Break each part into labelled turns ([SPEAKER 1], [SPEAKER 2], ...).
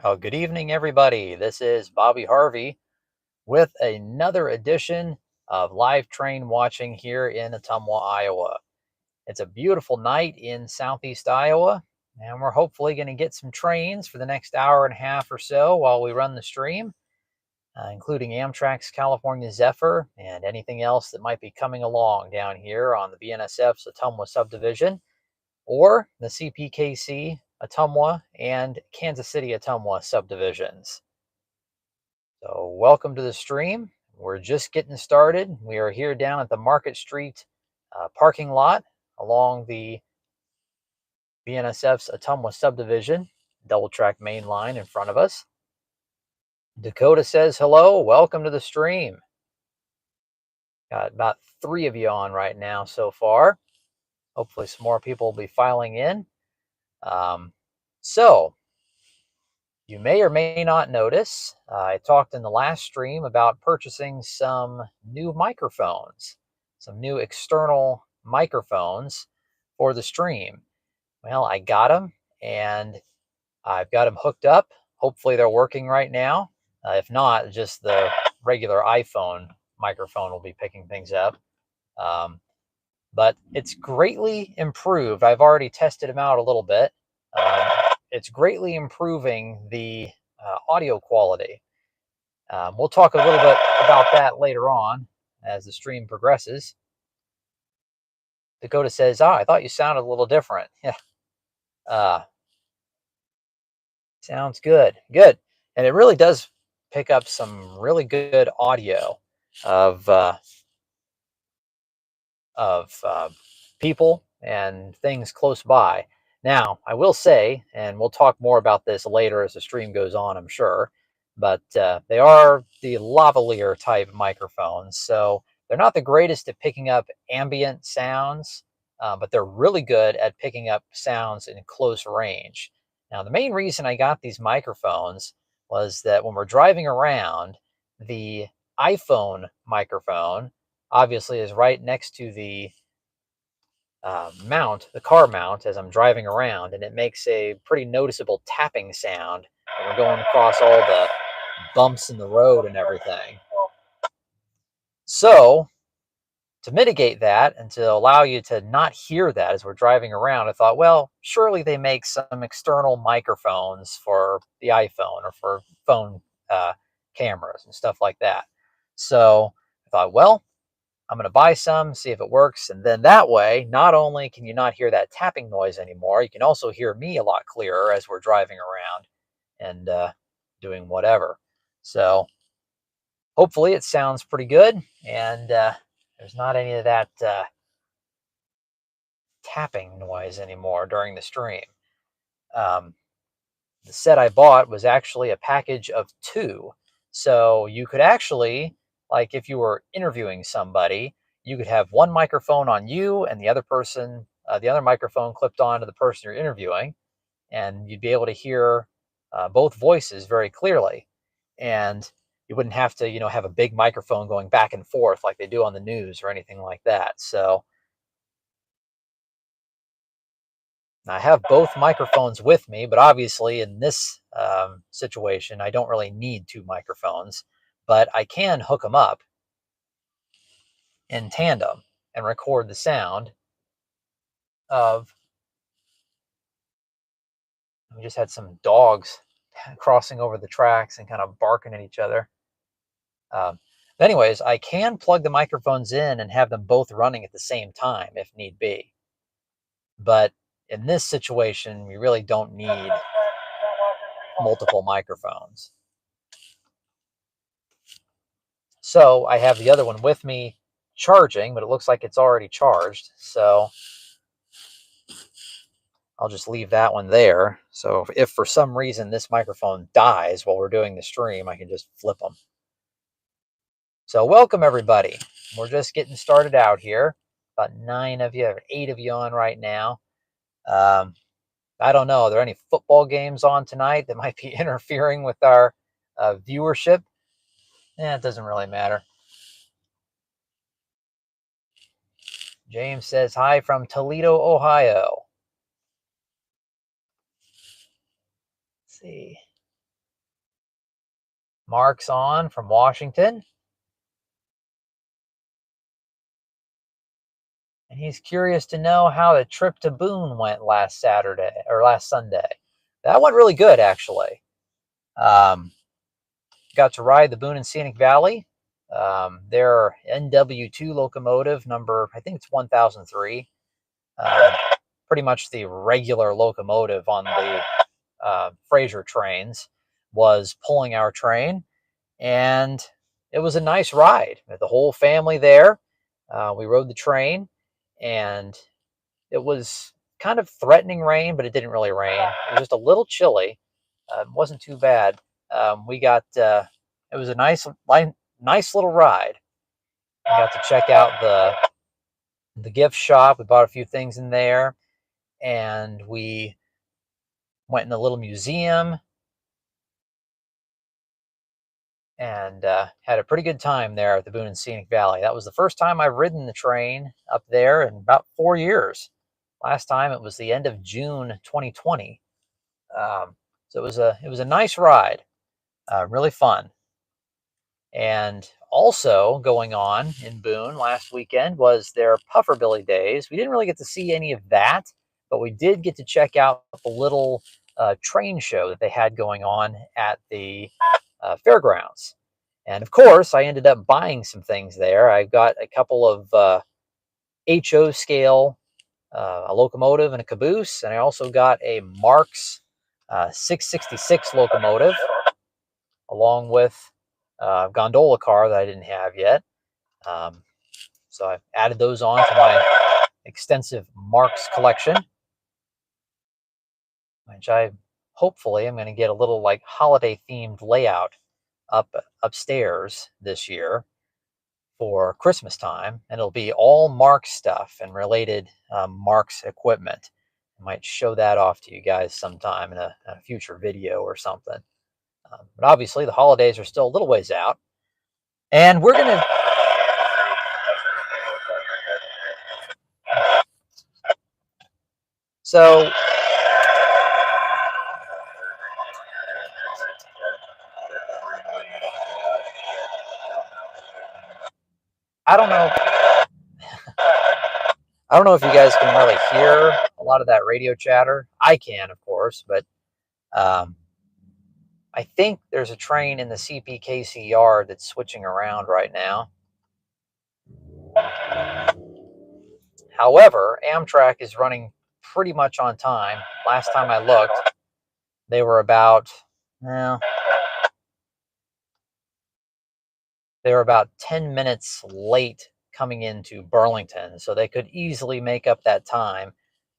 [SPEAKER 1] Oh, good evening, everybody. This is Bobby Harvey with another edition of live train watching here in Ottumwa, Iowa. It's a beautiful night in southeast Iowa, and we're hopefully going to get some trains for the next hour and a half or so while we run the stream, including Amtrak's California Zephyr and anything else that might be coming along down here on the BNSF's Ottumwa Subdivision or the CPKC Ottumwa and Kansas City Ottumwa subdivisions. So welcome to the stream. We're just getting started. We are here down at the Market Street parking lot along the BNSF's Ottumwa subdivision, double track main line in front of us. Dakota says hello, welcome to the stream. Got about 3 of you on right now so far. Hopefully some more people will be filing in. So you may or may not notice, I talked in the last stream about purchasing some new microphones, some new external microphones for the stream. Well, I got them and I've got them hooked up. Hopefully they're working right now. If not, just the regular iPhone microphone will be picking things up. But it's greatly improved. I've already tested them out a little bit. It's greatly improving the audio quality. We'll talk a little bit about that later on as the stream progresses. Dakota says, I thought you sounded a little different. Yeah. Sounds good. Good. And it really does pick up some really good audio of people and things close by. Now, I will say, and we'll talk more about this later as the stream goes on, I'm sure, but they are the lavalier type microphones. So they're not the greatest at picking up ambient sounds, but they're really good at picking up sounds in close range. Now, the main reason I got these microphones was that when we're driving around, the iPhone microphone obviously is right next to the the car mount as I'm driving around, and it makes a pretty noticeable tapping sound when we're going across all the bumps in the road and everything. So to mitigate that and to allow you to not hear that as we're driving around, I thought, well, surely they make some external microphones for the iPhone or for phone cameras and stuff like that. So I thought, well, I'm going to buy some, see if it works. And then that way, not only can you not hear that tapping noise anymore, you can also hear me a lot clearer as we're driving around and doing whatever. So hopefully it sounds pretty good. And there's not any of that tapping noise anymore during the stream. The set I bought was actually a package of 2. So you could actually, like if you were interviewing somebody, you could have one microphone on you and the other person, the other microphone clipped on to the person you're interviewing, and you'd be able to hear both voices very clearly. And you wouldn't have to, have a big microphone going back and forth like they do on the news or anything like that. So I have both microphones with me, but obviously in this situation, I don't really need 2 microphones, but I can hook them up in tandem and record the sound of, we just had some dogs crossing over the tracks and kind of barking at each other. But anyways, I can plug the microphones in and have them both running at the same time if need be. But in this situation, we really don't need multiple microphones. So I have the other one with me charging, but it looks like it's already charged. So I'll just leave that one there. So if for some reason this microphone dies while we're doing the stream, I can just flip them. So welcome everybody. We're just getting started out here. About 9 of you, or 8 of you on right now. I don't know, are there any football games on tonight that might be interfering with our viewership? It doesn't really matter. James says hi from Toledo, Ohio. Let's see. Mark's on from Washington. And he's curious to know how the trip to Boone went last Sunday. That went really good, actually. Got to ride the Boone and Scenic Valley. Their NW2 locomotive number, I think it's 1003. Pretty much the regular locomotive on the Fraser trains was pulling our train. And it was a nice ride. The whole family there. We rode the train, and it was kind of threatening rain, but it didn't really rain. It was just a little chilly. It wasn't too bad. It was a nice little ride. We got to check out the gift shop. We bought a few things in there, and we went in a little museum and had a pretty good time there at the Boone and Scenic Valley. That was the first time I've ridden the train up there in about 4 years. Last time it was the end of June 2020. So it was a nice ride, really fun. And also going on in Boone last weekend was their Pufferbilly Days. We didn't really get to see any of that, but we did get to check out the little train show that they had going on at the fairgrounds. And of course, I ended up buying some things there. I got a couple of HO scale, a locomotive and a caboose, and I also got a Marks 666 locomotive, along with a gondola car that I didn't have yet. So I've added those on to my extensive Marks collection, which hopefully I'm going to get a little like holiday themed layout upstairs this year for Christmas time, and it'll be all Marks stuff and related Marks equipment. I might show that off to you guys sometime in a future video or something. But obviously the holidays are still a little ways out, and we're gonna so I don't know. I don't know if you guys can really hear a lot of that radio chatter. I can, of course, but I think there's a train in the CPKC yard that's switching around right now. However, Amtrak is running pretty much on time. Last time I looked, they were about 10 minutes late coming into Burlington, so they could easily make up that time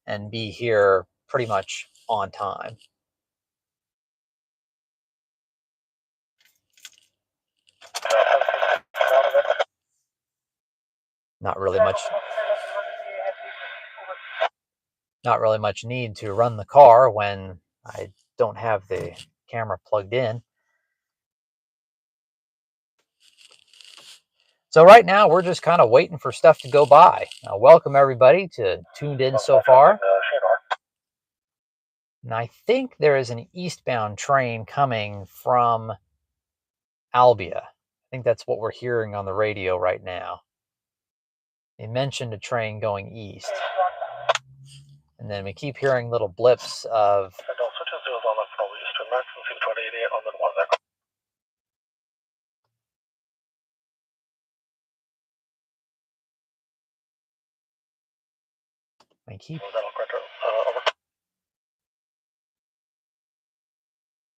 [SPEAKER 1] and be here pretty much on time. Not really much need to run the car when I don't have the camera plugged in. So right now we're just kind of waiting for stuff to go by. Welcome everybody to tuned in so far. And I think there is an eastbound train coming from Albia. I think that's what we're hearing on the radio right now. They mentioned a train going east. And then we keep hearing little blips of and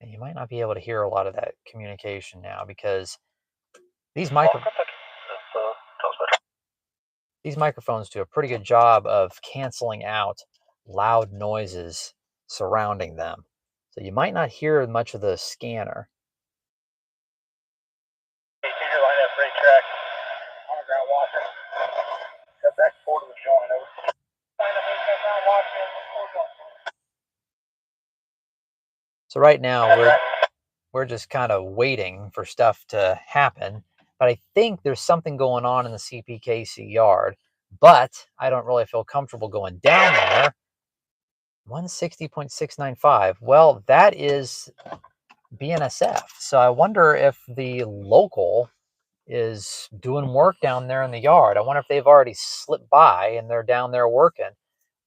[SPEAKER 1] you might not be able to hear a lot of that communication now because these microphones do a pretty good job of canceling out loud noises surrounding them. So you might not hear much of the scanner. So right now we're just kind of waiting for stuff to happen. But I think there's something going on in the CPKC yard, but I don't really feel comfortable going down there. 160.695. Well, that is BNSF. So I wonder if the local is doing work down there in the yard. I wonder if they've already slipped by and they're down there working.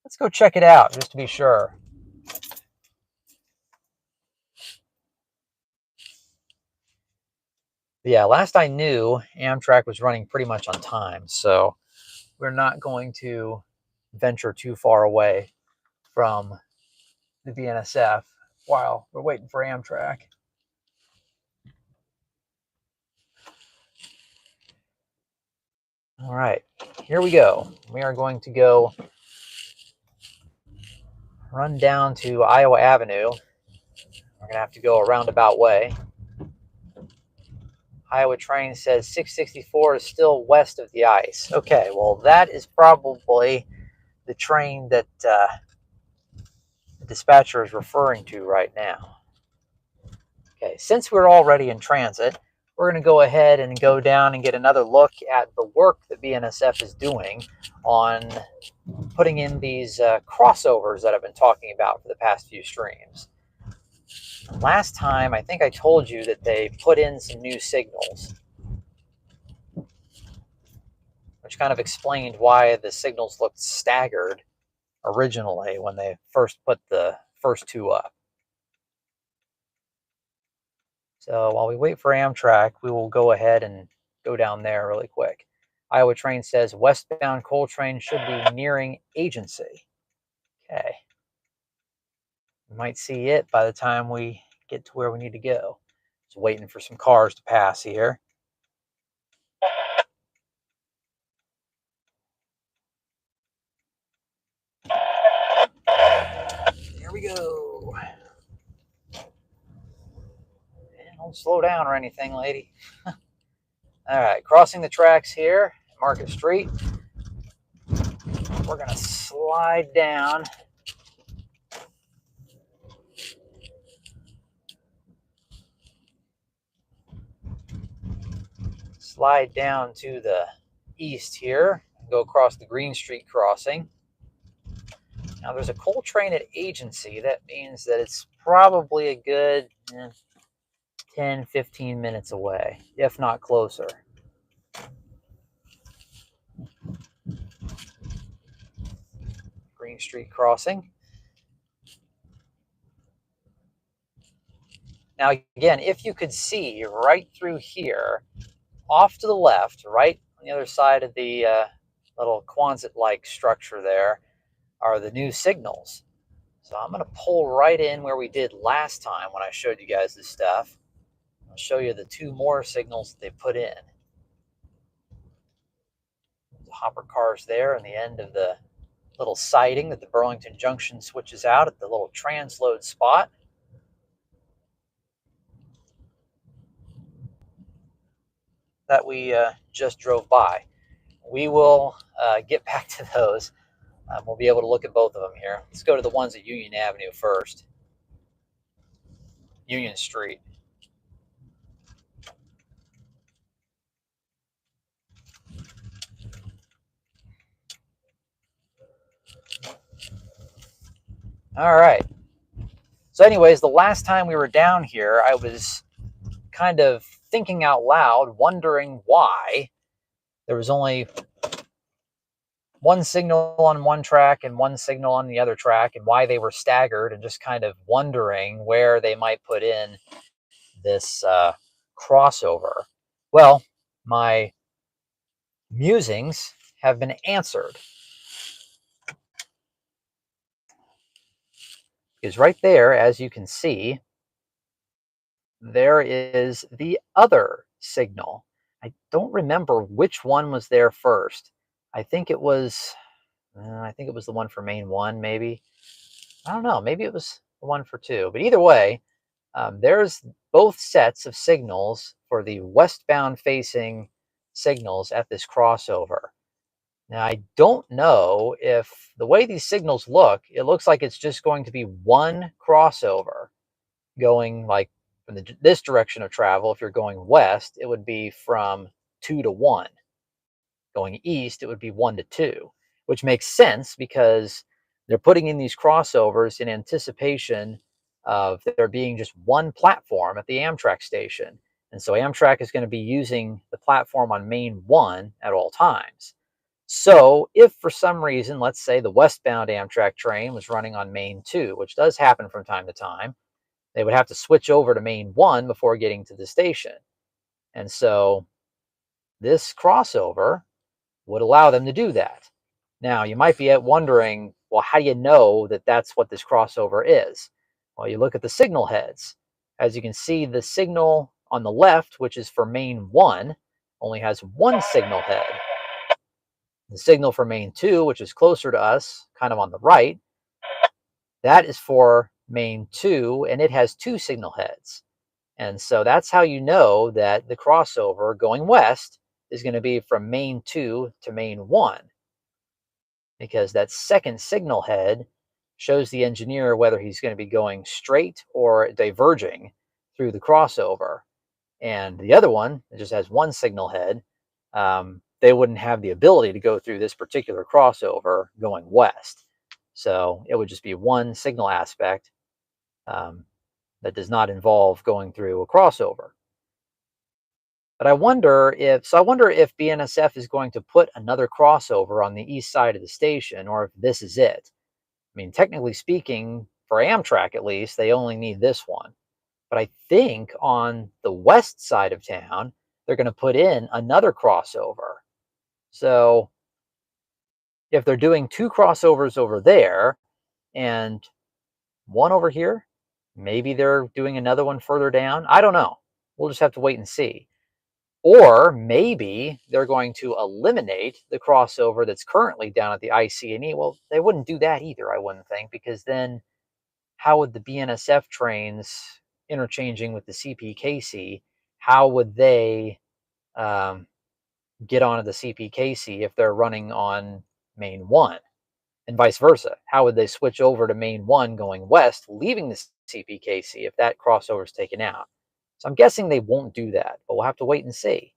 [SPEAKER 1] Let's go check it out just to be sure. But yeah, last I knew, Amtrak was running pretty much on time. So we're not going to venture too far away from the BNSF while we're waiting for Amtrak. All right, here we go. We are going to go run down to Iowa Avenue. We're going to have to go a roundabout way. Iowa train says 664 is still west of the ice. Okay, well, that is probably the train that the dispatcher is referring to right now. Okay, since we're already in transit, we're going to go ahead and go down and get another look at the work that BNSF is doing on putting in these crossovers that I've been talking about for the past few streams. Last time, I think I told you that they put in some new signals, which kind of explained why the signals looked staggered originally when they first put the first two up. So while we wait for Amtrak, we will go ahead and go down there really quick. Iowa train says westbound coal train should be nearing agency. Okay. We might see it by the time we get to where we need to go. Just waiting for some cars to pass here. Here we go. Don't slow down or anything, lady. All right, crossing the tracks here, Market Street. We're going to slide down. Slide down to the east here, go across the Green Street crossing. Now there's a coal train at Agency. That means that it's probably a good 10, 15 minutes away, if not closer. Green Street crossing. Now again, if you could see right through here, off to the left, right on the other side of the little Quonset-like structure there, are the new signals. So I'm going to pull right in where we did last time when I showed you guys this stuff. I'll show you the two more signals that they put in. The hopper cars there and the end of the little siding that the Burlington Junction switches out at the little transload spot. That we just drove by. We will get back to those. We'll be able to look at both of them here. Let's go to the ones at Union Avenue first. Union Street. All right. So anyways, the last time we were down here, I was kind of thinking out loud, wondering why there was only one signal on one track and one signal on the other track, and why they were staggered, and just kind of wondering where they might put in this crossover. Well, my musings have been answered. Because right there, as you can see, there is the other signal. I don't remember which one was there first. I think it was the one for main 1, maybe. I don't know. Maybe it was the one for 2. But either way, there's both sets of signals for the westbound facing signals at this crossover. Now, I don't know if the way these signals look, it looks like it's just going to be one crossover going like from this direction of travel. If you're going west, it would be from 2 to 1. Going east, it would be 1 to 2, which makes sense because they're putting in these crossovers in anticipation of there being just one platform at the Amtrak station. And so Amtrak is going to be using the platform on Main 1 at all times. So if for some reason, let's say the westbound Amtrak train was running on Main 2, which does happen from time to time, they would have to switch over to Main 1 before getting to the station. And so this crossover would allow them to do that. Now, you might be wondering, well, how do you know that that's what this crossover is? Well, you look at the signal heads. As you can see, the signal on the left, which is for Main 1, only has one signal head. The signal for Main 2, which is closer to us, kind of on the right, that is for Main 2, and it has two signal heads. And so that's how you know that the crossover going west is going to be from Main 2 to Main 1, because that second signal head shows the engineer whether he's going to be going straight or diverging through the crossover. And the other one, it just has one signal head, they wouldn't have the ability to go through this particular crossover going west. So it would just be one signal aspect that does not involve going through a crossover. But I wonder if BNSF is going to put another crossover on the east side of the station, or if this is it. I mean, technically speaking, for Amtrak at least, they only need this one. But I think on the west side of town, they're going to put in another crossover. So if they're doing two crossovers over there and one over here, maybe they're doing another one further down. I don't know. We'll just have to wait and see. Or maybe they're going to eliminate the crossover that's currently down at the IC&E. Well, they wouldn't do that either, I wouldn't think, because then how would the BNSF trains interchanging with the CPKC, how would they get onto the CPKC if they're running on Main 1? And vice versa. How would they switch over to Main 1 going west, leaving the CPKC if that crossover is taken out? So I'm guessing they won't do that, but we'll have to wait and see.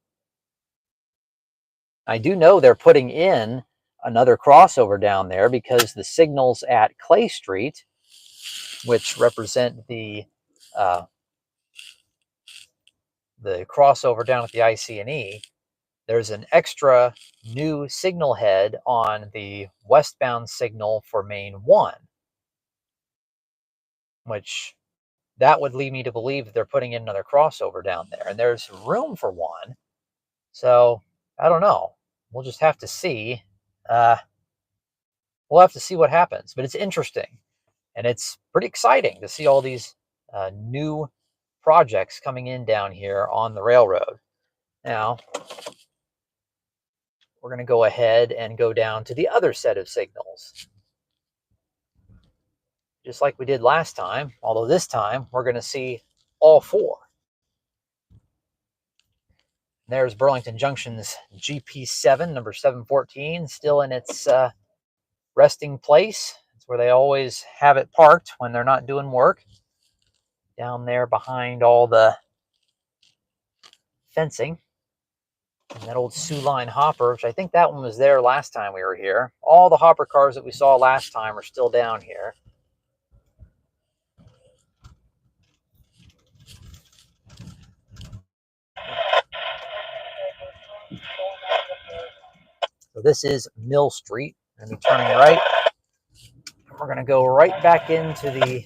[SPEAKER 1] I do know they're putting in another crossover down there because the signals at Clay Street, which represent the crossover down at the IC&E, there's an extra new signal head on the westbound signal for Main 1, which that would lead me to believe that they're putting in another crossover down there, and there's room for one. So I don't know. We'll just have to see. We'll have to see what happens, but it's interesting, and it's pretty exciting to see all these new projects coming in down here on the railroad. Now, we're going to go ahead and go down to the other set of signals, just like we did last time, although this time we're going to see all four. There's Burlington Junction's GP7, number 714, still in its resting place. It's where they always have it parked when they're not doing work. Down there behind all the fencing. And that old Sioux Line hopper, which I think that one was there last time we were here. All the hopper cars that we saw last time are still down here. So this is Mill Street. We're going to be turning right. We're going to go right back into the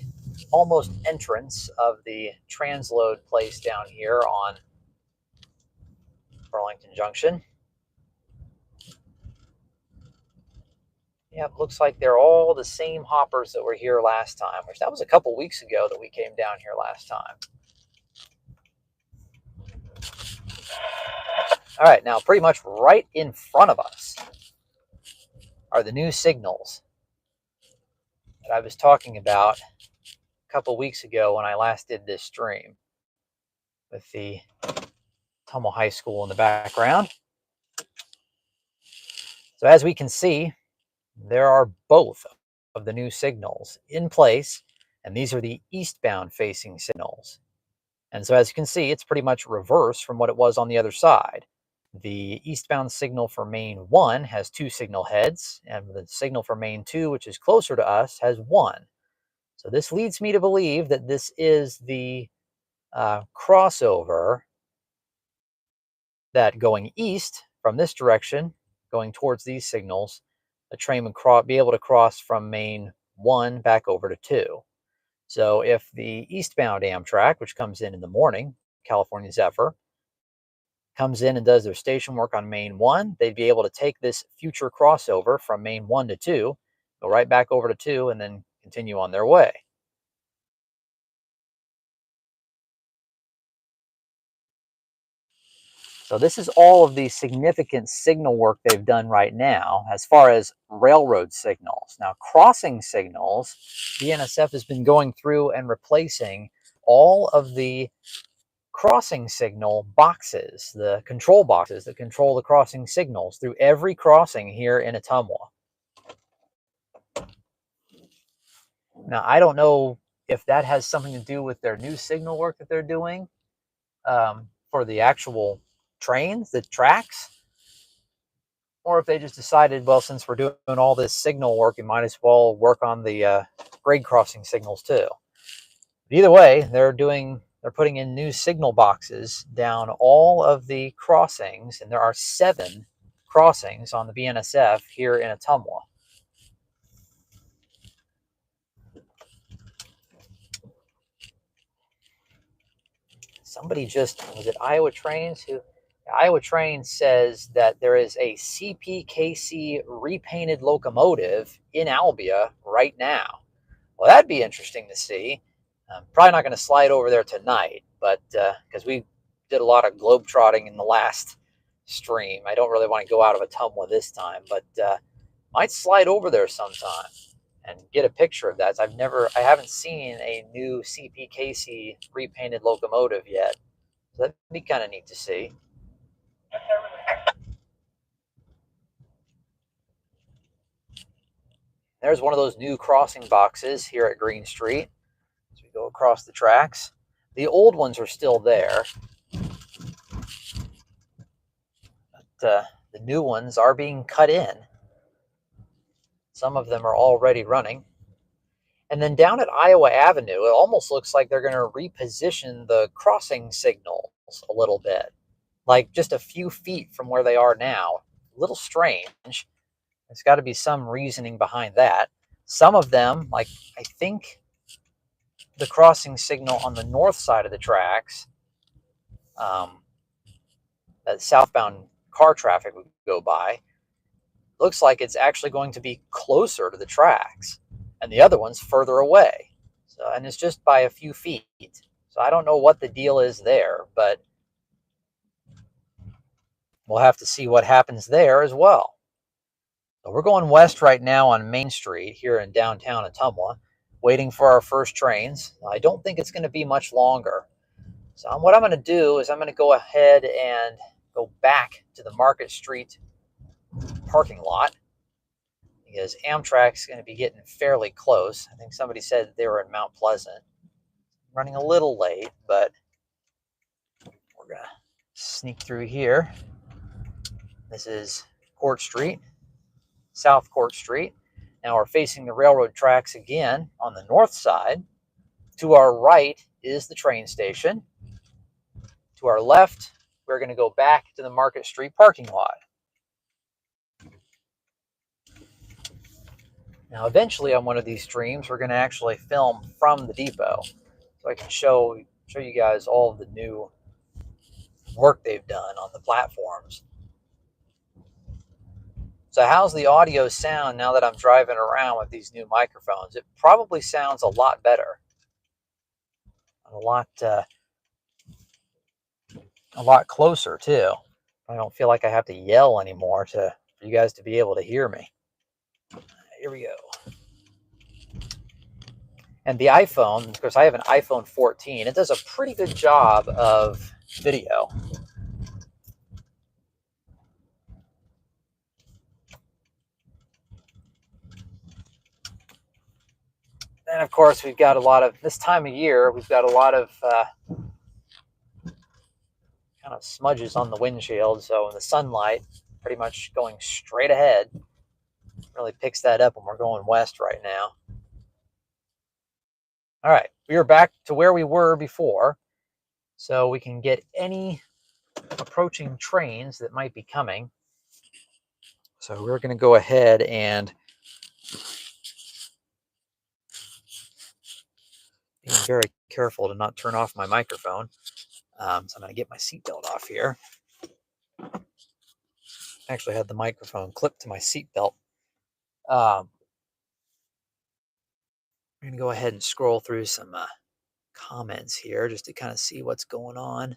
[SPEAKER 1] almost entrance of the transload place down here on Burlington Junction. Yep, looks like they're all the same hoppers that were here last time, which that was a couple weeks ago that we came down here last time. All right, now pretty much right in front of us are the new signals that I was talking about a couple weeks ago when I last did this stream with the Ottumwa High School in the background. So as we can see, there are both of the new signals in place, and these are the eastbound facing signals. And so as you can see, it's pretty much reverse from what it was on the other side. The eastbound signal for Main 1 has two signal heads, and the signal for Main 2, which is closer to us, has one. So this leads me to believe that this is the crossover that going east from this direction, going towards these signals, the train would be able to cross from main 1 back over to 2. So if the eastbound Amtrak, which comes in the morning, California Zephyr, comes in and does their station work on main 1, they'd be able to take this future crossover from main 1 to 2, go right back over to 2, and then continue on their way. So this is all of the significant signal work they've done right now as far as railroad signals. Now, crossing signals, BNSF has been going through and replacing all of the crossing signal boxes, the control boxes that control the crossing signals through every crossing here in Ottumwa. Now, I don't know if that has something to do with their new signal work that they're doing for the actual trains, the tracks, or if they just decided, well, since we're doing all this signal work, we might as well work on the grade crossing signals too. But either way, they're putting in new signal boxes down all of the crossings, and there are 7 crossings on the BNSF here in Ottumwa. Somebody was it Iowa Trains? Iowa Trains says that there is a CPKC repainted locomotive in Albia right now. Well, that'd be interesting to see. I'm probably not going to slide over there tonight, but because we did a lot of globetrotting in the last stream, I don't really want to go out of Ottumwa this time, but might slide over there sometime and get a picture of that. I haven't seen a new CPKC repainted locomotive yet. So that'd be kind of neat to see. There's one of those new crossing boxes here at Green Street as we go across the tracks. The old ones are still there, but the new ones are being cut in. Some of them are already running. And then down at Iowa Avenue, it almost looks like they're going to reposition the crossing signals a little bit, like just a few feet from where they are now. A little strange. There's got to be some reasoning behind that. Some of them, like I think the crossing signal on the north side of the tracks, that southbound car traffic would go by, looks like it's actually going to be closer to the tracks, and the other one's further away. So, and it's just by a few feet. So I don't know what the deal is there, but we'll have to see what happens there as well. So we're going west right now on Main Street here in downtown Ottumwa, waiting for our first trains. I don't think it's going to be much longer. So what I'm going to do is I'm going to go ahead and go back to the Market Street parking lot because Amtrak's going to be getting fairly close. I think somebody said they were in Mount Pleasant. Running a little late, but we're going to sneak through here. This is Court Street, South Court Street. Now we're facing the railroad tracks again on the north side. To our right is the train station. To our left, we're going to go back to the Market Street parking lot. Now, eventually on one of these streams, we're going to actually film from the depot, so I can show you guys all of the new work they've done on the platforms. So how's the audio sound now that I'm driving around with these new microphones? It probably sounds a lot better. A lot closer too. I don't feel like I have to yell anymore for you guys to be able to hear me. Here we go. And the iPhone, of course, I have an iPhone 14. It does a pretty good job of video. And of course, we've got a lot of, this time of year, we've got a lot of kind of smudges on the windshield. So the sunlight pretty much going straight ahead really picks that up when we're going west right now. All right, we are back to where we were before, so we can get any approaching trains that might be coming. So we're going to go ahead and be very careful to not turn off my microphone. So I'm going to get my seatbelt off here. Actually had the microphone clipped to my seatbelt. I'm going to go ahead and scroll through some comments here just to kind of see what's going on.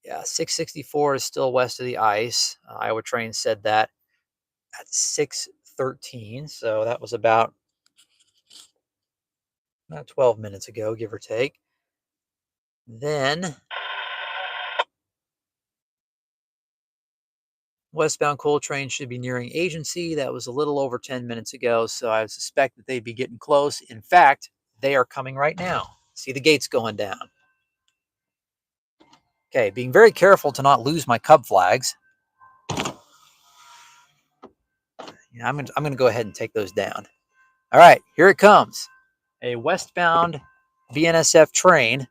[SPEAKER 1] Yeah, 664 is still west of the ice. Iowa Train said that at 6:13, so that was about 12 minutes ago, give or take. Then westbound coal train should be nearing agency. That was a little over 10 minutes ago, so I suspect that they'd be getting close. In fact, they are coming right now. See the gates going down. Okay, being very careful to not lose my Cub flags. Yeah, I'm gonna go ahead and take those down. All right, here it comes. A westbound BNSF train.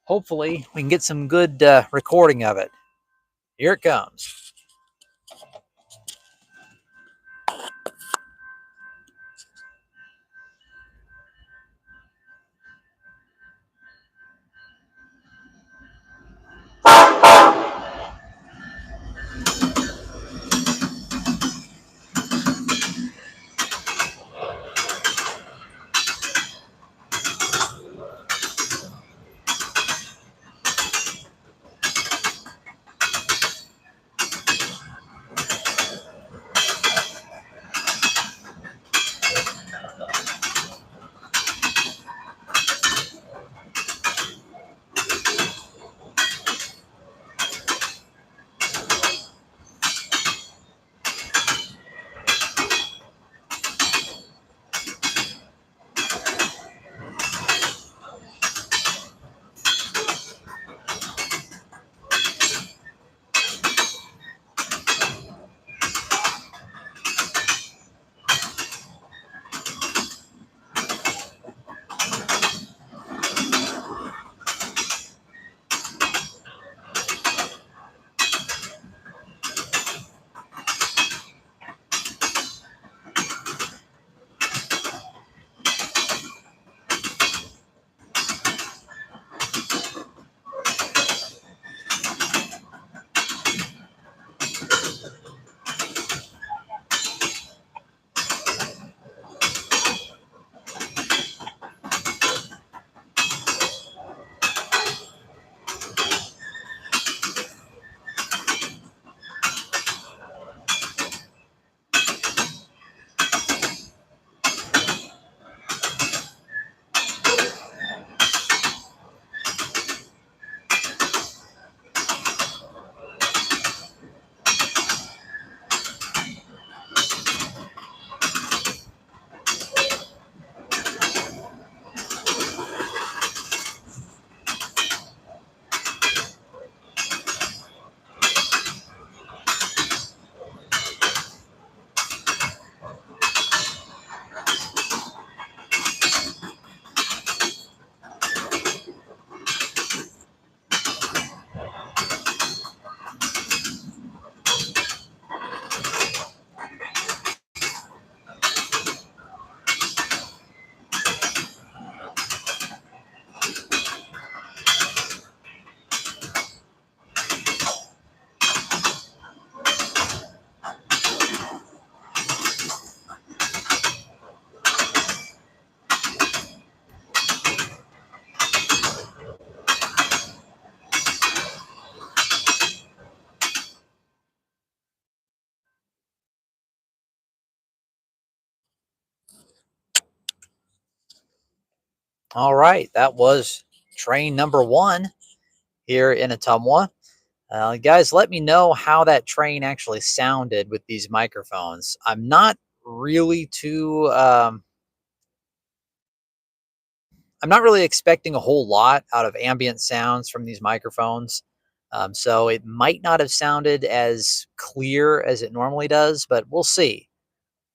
[SPEAKER 1] Hopefully, we can get some good recording of it. Here it comes. All right, that was train number 1 here in Ottumwa. Guys, let me know how that train actually sounded with these microphones. I'm not really I'm not really expecting a whole lot out of ambient sounds from these microphones. So it might not have sounded as clear as it normally does, but we'll see.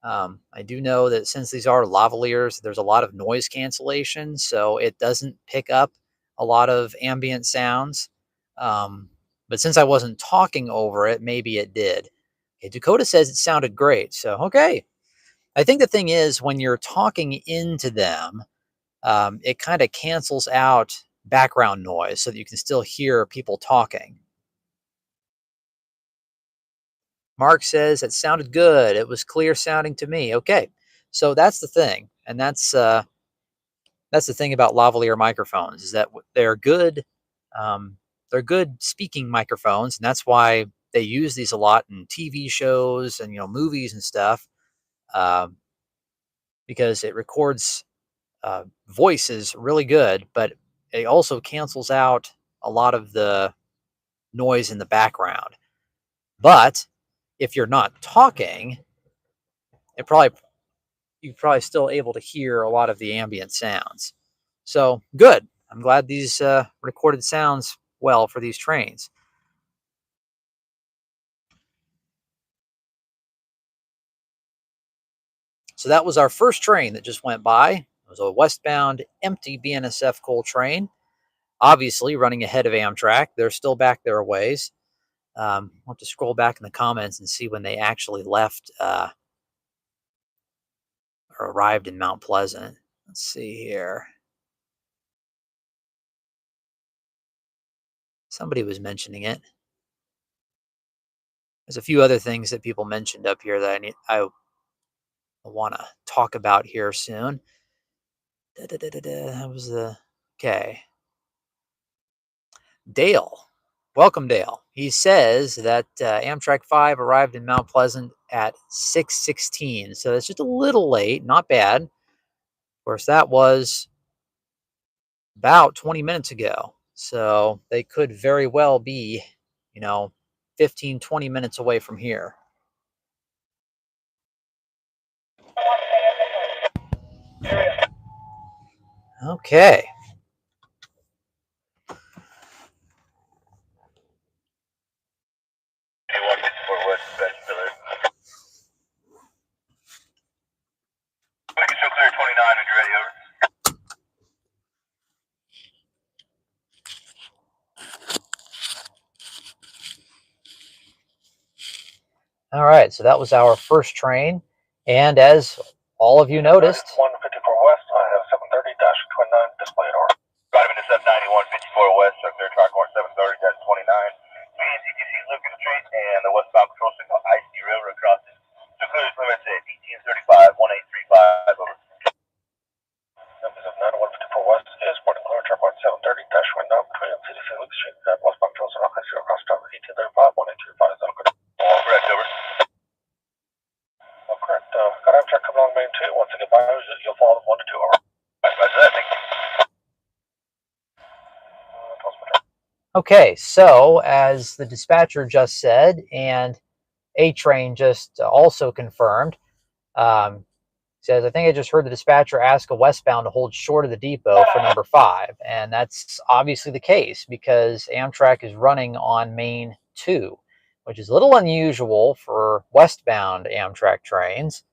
[SPEAKER 1] I do know that since these are lavaliers, there's a lot of noise cancellation, so it doesn't pick up a lot of ambient sounds. But since I wasn't talking over it, maybe it did. Okay, Dakota says it sounded great, so okay. I think the thing is when you're talking into them, it kind of cancels out background noise so that you can still hear people talking. Mark says it sounded good. It was clear sounding to me. Okay, so that's the thing, and that's the thing about lavalier microphones is that they're good. They're good speaking microphones, and that's why they use these a lot in TV shows and movies and stuff, um, because it records voices really good, but it also cancels out a lot of the noise in the background. But if you're not talking, it probably you're probably still able to hear a lot of the ambient sounds. So good. I'm glad these recorded sounds well for these trains. So that was our first train that just went by. It was a westbound empty BNSF coal train, obviously running ahead of Amtrak. They're still back there a ways. I'll have to scroll back in the comments and see when they actually left or arrived in Mount Pleasant. Let's see here. Somebody was mentioning it. There's a few other things that people mentioned up here that I want to talk about here soon. That was the okay. Dale, welcome, Dale. He says that Amtrak 5 arrived in Mount Pleasant at 6:16, so that's just a little late. Not bad. Of course, that was about 20 minutes ago, so they could very well be, 15, 20 minutes away from here. Okay. All right, so that was our first train, and as all of you noticed,
[SPEAKER 2] 154 West, I have 730-29 displayed or. Driving to 791 54 West, clear track on 730-29. Please, ETC look in the street and the westbound control signal IC railroad crossing. So clear limits at 1835 1835 over. Numbers of 9154 West is boarding clear track on 730-29 between CDC Luke Street and westbound control signal IC across track 1835 1835 is good. All correct, over. All correct. Got Amtrak coming along main 2. Once again, you'll follow 1 to 2 over.
[SPEAKER 1] okay, so as the dispatcher just said, and A train just also confirmed, says, I think I just heard the dispatcher ask a westbound to hold short of the depot for number 5. And that's obviously the case because Amtrak is running on main 2, which is a little unusual for westbound Amtrak trains.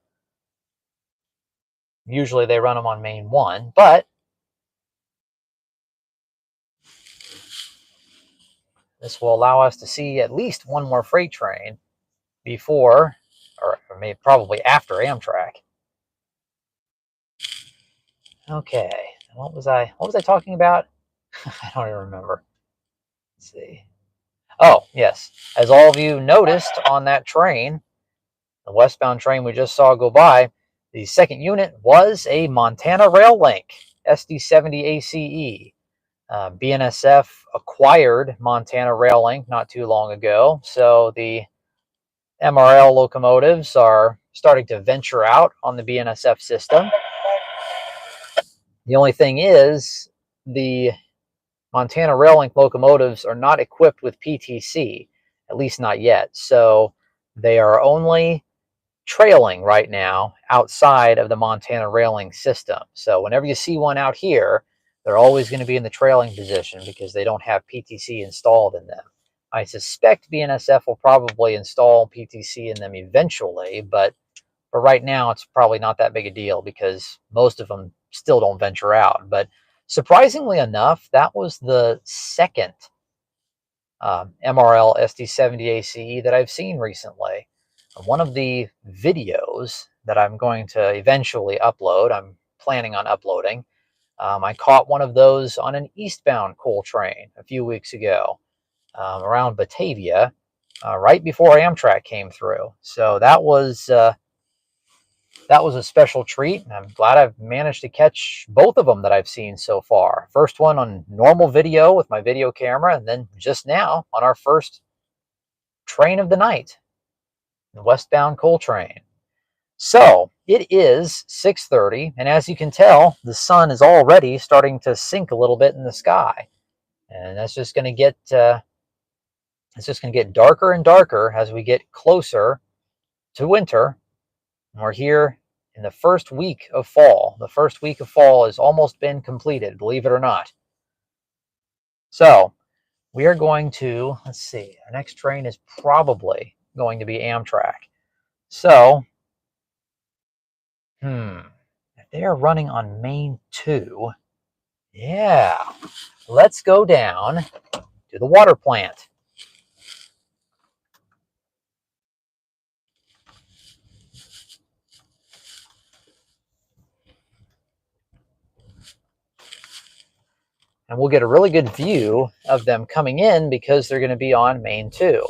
[SPEAKER 1] Usually they run them on main 1, but this will allow us to see at least one more freight train before, or maybe probably after Amtrak. Okay, what was I talking about? I don't even remember. Let's see. Oh, yes. As all of you noticed on that train, the westbound train we just saw go by, the second unit was a Montana RailLink SD70ACe. BNSF acquired Montana RailLink not too long ago, so the MRL locomotives are starting to venture out on the BNSF system. The only thing is, the Montana RailLink locomotives are not equipped with PTC, at least not yet. So they are only trailing right now outside of the Montana RailLink system. So whenever you see one out here, they're always going to be in the trailing position because they don't have PTC installed in them. I suspect BNSF will probably install PTC in them eventually, but But right now, it's probably not that big a deal because most of them still don't venture out. But surprisingly enough, that was the second MRL SD70ACe that I've seen recently. One of the videos that I'm going to eventually upload, I'm planning on uploading, I caught one of those on an eastbound coal train a few weeks ago around Batavia, right before Amtrak came through. So that was a special treat. I'm glad I've managed to catch both of them that I've seen so far. First one on normal video with my video camera, and then just now on our first train of the night, the westbound coal train. So it is 6:30, and as you can tell, the sun is already starting to sink a little bit in the sky, and that's just going to get darker and darker as we get closer to winter. And we're here in the first week of fall. The first week of fall has almost been completed, believe it or not. So we are going to, let's see, our next train is probably going to be Amtrak. So, if they are running on Main 2, yeah, let's go down to the water plant. And we'll get a really good view of them coming in because they're going to be on Main 2.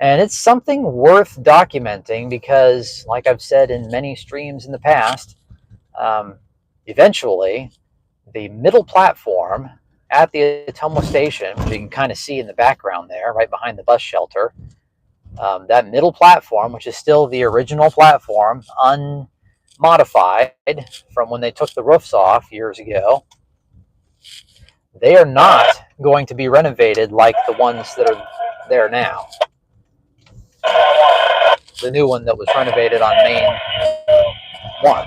[SPEAKER 1] And it's something worth documenting because, like I've said in many streams in the past, eventually the middle platform at the Ottumwa station, which you can kind of see in the background there, right behind the bus shelter, that middle platform, which is still the original platform, unmodified from when they took the roofs off years ago, they are not going to be renovated like the ones that are there now. The new one that was renovated on Main 1.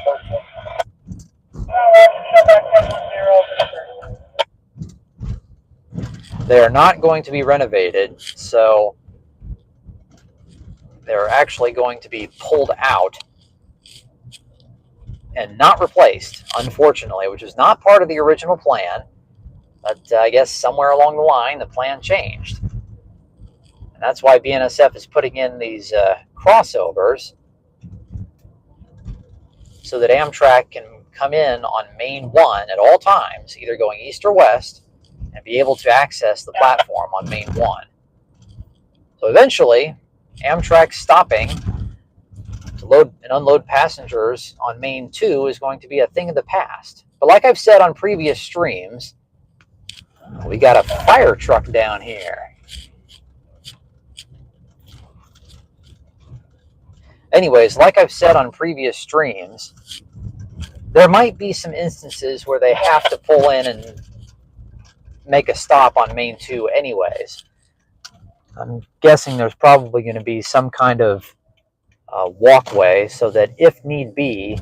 [SPEAKER 1] They are not going to be renovated, so they're actually going to be pulled out and not replaced, unfortunately, which is not part of the original plan. But I guess somewhere along the line, the plan changed. And that's why BNSF is putting in these crossovers so that Amtrak can come in on Main 1 at all times, either going east or west, and be able to access the platform on Main 1. So eventually, Amtrak stopping to load and unload passengers on Main 2 is going to be a thing of the past. But like I've said on previous streams, we got a fire truck down here. Anyways, like I've said on previous streams, there might be some instances where they have to pull in and make a stop on Main 2 anyways. I'm guessing there's probably going to be some kind of walkway so that if need be,